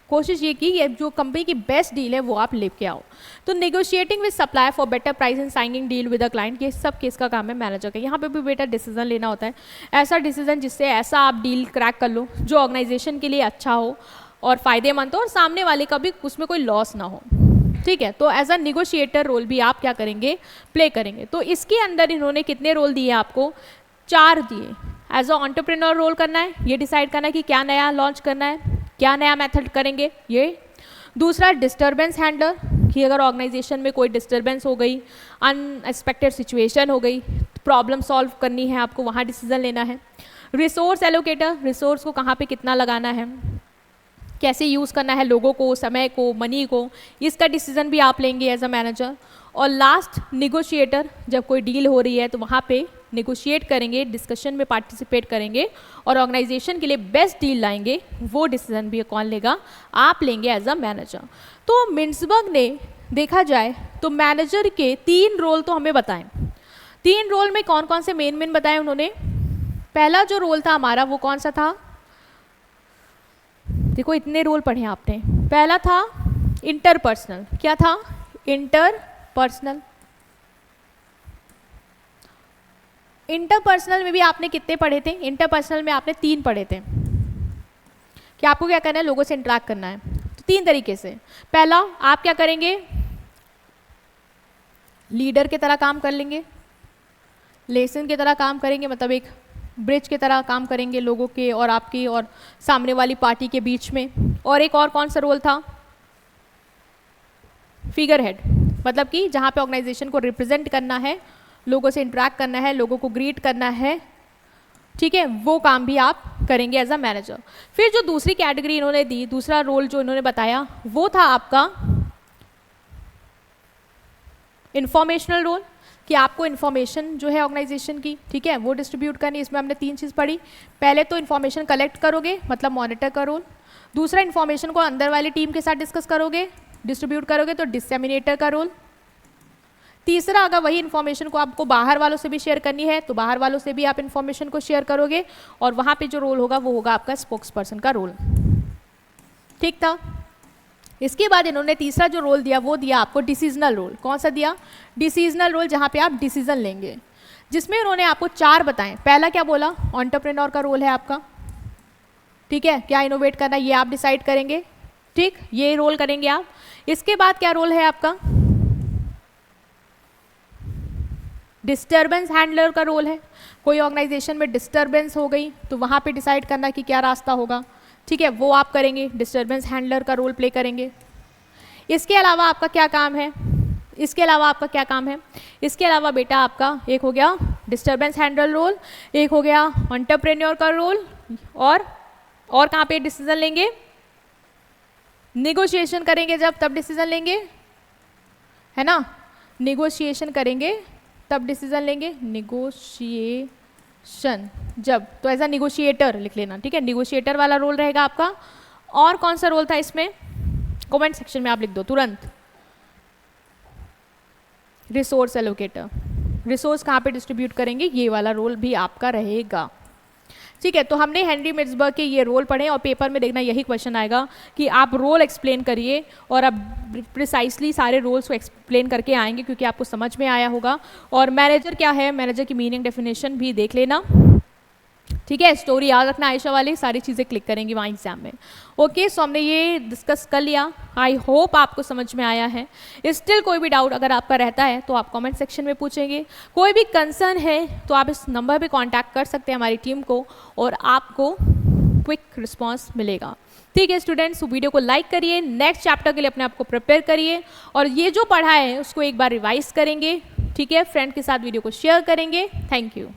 कोशिश ये की कि जो कंपनी की बेस्ट डील है वो आप लेके आओ। तो negotiating with supplier for better price and signing deal with a client, ये सब केस का काम है मैनेजर का। यहाँ पे भी बेटा डिसीजन लेना होता है, ऐसा डिसीजन जिससे ऐसा आप डील क्रैक कर लो जो ऑर्गेनाइजेशन के लिए अच्छा हो और फायदेमंद हो और सामने वाले का भी उसमें कोई लॉस ना हो, ठीक है। तो एज अ निगोशिएटर रोल भी आप क्या करेंगे, प्ले करेंगे। तो इसके अंदर इन्होंने कितने रोल दिए आपको, 4 दिए। एज अ एंटरप्रेन्योर रोल करना है, ये डिसाइड करना है कि क्या नया लॉन्च करना है, क्या नया मेथड करेंगे ये। दूसरा डिस्टर्बेंस हैंडलर, कि अगर ऑर्गेनाइजेशन में कोई डिस्टर्बेंस हो गई, अनएक्सपेक्टेड सिचुएशन हो गई, प्रॉब्लम सॉल्व करनी है आपको, वहाँ डिसीजन लेना है। रिसोर्स एलोकेटर, रिसोर्स को कहाँ पे कितना लगाना है, कैसे यूज़ करना है लोगों को, समय को, मनी को, इसका डिसीजन भी आप लेंगे एज अ मैनेजर। और लास्ट निगोशिएटर, जब कोई डील हो रही है तो वहाँ पे निगोशिएट करेंगे, डिस्कशन में पार्टिसिपेट करेंगे और ऑर्गेनाइजेशन के लिए बेस्ट डील लाएंगे, वो डिसीजन भी कौन लेगा, आप लेंगे एज अ मैनेजर। तो मिन्सबर्ग ने देखा जाए तो मैनेजर के 3 रोल तो हमें बताएं। 3 रोल में कौन कौन से मेन बताए उन्होंने। पहला जो रोल था हमारा वो कौन सा था, देखो इतने रोल पढ़े आपने। पहला था इंटरपर्सनल, क्या था, इंटरपर्सनल। इंटरपर्सनल में भी आपने कितने पढ़े थे, इंटरपर्सनल में आपने 3 पढ़े थे कि आपको क्या करना है, लोगों से इंटरेक्ट करना है। तो 3 तरीके से, पहला आप क्या करेंगे, लीडर की तरह काम कर लेंगे, लेसन की तरह काम करेंगे, मतलब एक ब्रिज की तरह काम करेंगे लोगों के और आपकी और सामने वाली पार्टी के बीच में। और एक और कौन सा रोल था, फिगर हेड, मतलब कि जहाँ पे ऑर्गेनाइजेशन को रिप्रेजेंट करना है, लोगों से इंटरेक्ट करना है, लोगों को ग्रीट करना है, ठीक है, वो काम भी आप करेंगे एज अ मैनेजर। फिर जो दूसरी कैटेगरी इन्होंने दी, दूसरा रोल जो इन्होंने बताया वो था आपका इंफॉर्मेशनल रोल, कि आपको इन्फॉर्मेशन जो है ऑर्गेनाइजेशन की, ठीक है, वो डिस्ट्रीब्यूट करनी। इसमें हमने 3 चीज़ पढ़ी। पहले तो इन्फॉर्मेशन कलेक्ट करोगे, मतलब मॉनिटर का रोल। दूसरा इन्फॉर्मेशन को अंदर वाली टीम के साथ डिस्कस करोगे, डिस्ट्रीब्यूट करोगे, तो डिसेमिनेटर का रोल। तीसरा, अगर वही इन्फॉर्मेशन को आपको बाहर वालों से भी शेयर करनी है तो बाहर वालों से भी आप इन्फॉर्मेशन को शेयर करोगे और वहाँ पे जो रोल होगा वो होगा आपका स्पोक्स पर्सन का रोल, ठीक था। इसके बाद इन्होंने तीसरा जो रोल दिया वो दिया आपको डिसीजनल रोल। कौन सा दिया, डिसीजनल रोल, जहाँ पे आप डिसीजन लेंगे, जिसमें उन्होंने आपको 4 बताएं। पहला क्या बोला, एंटरप्रेन्योर का रोल है आपका, ठीक है, क्या इनोवेट करना ये आप डिसाइड करेंगे, ठीक, ये रोल करेंगे आप। इसके बाद क्या रोल है आपका, डिस्टर्बेंस हैंडलर का रोल है। कोई ऑर्गेनाइजेशन में डिस्टर्बेंस हो गई तो वहाँ पे डिसाइड करना कि क्या रास्ता होगा, ठीक है, वो आप करेंगे, डिस्टर्बेंस हैंडलर का रोल प्ले करेंगे। इसके अलावा आपका क्या काम है, इसके अलावा आपका क्या काम है, इसके अलावा बेटा आपका एक हो गया डिस्टर्बेंस हैंडल रोल, एक हो गया एंटरप्रेन्योर का रोल, और कहाँ पे डिसीजन लेंगे, निगोशिएशन करेंगे जब, तब डिसीजन लेंगे, है ना, निगोशिएशन करेंगे तब डिसीजन लेंगे, निगोशिएशन जब, तो एज अ निगोशिएटर लिख लेना, ठीक है, निगोशिएटर वाला रोल रहेगा आपका। और कौन सा रोल था इसमें, कमेंट सेक्शन में आप लिख दो तुरंत, रिसोर्स एलोकेटर, रिसोर्स कहाँ पे डिस्ट्रीब्यूट करेंगे, ये वाला रोल भी आपका रहेगा, ठीक है। तो हमने हेनरी मिट्सबर्ग के ये रोल पढ़े और पेपर में देखना यही क्वेश्चन आएगा कि आप रोल एक्सप्लेन करिए और आप प्रिसाइसली सारे रोल्स को एक्सप्लेन करके आएंगे क्योंकि आपको समझ में आया होगा। और मैनेजर क्या है, मैनेजर की मीनिंग डेफिनेशन भी देख लेना, ठीक है। स्टोरी याद रखना, आयशा वाली सारी चीज़ें क्लिक करेंगी वहाँ एग्जाम में। ओके, सो हमने ये डिस्कस कर लिया, आई होप आपको समझ में आया है। स्टिल कोई भी डाउट अगर आपका रहता है तो आप कमेंट सेक्शन में पूछेंगे, कोई भी कंसर्न है तो आप इस नंबर पे कांटेक्ट कर सकते हैं हमारी टीम को और आपको क्विक रिस्पांस मिलेगा, ठीक है। स्टूडेंट्स, वीडियो को लाइक करिए, नेक्स्ट चैप्टर के लिए अपने आप को प्रिपेयर करिए और ये जो पढ़ा है उसको एक बार रिवाइज करेंगे, ठीक है। फ्रेंड के साथ वीडियो को शेयर करेंगे। Thank you.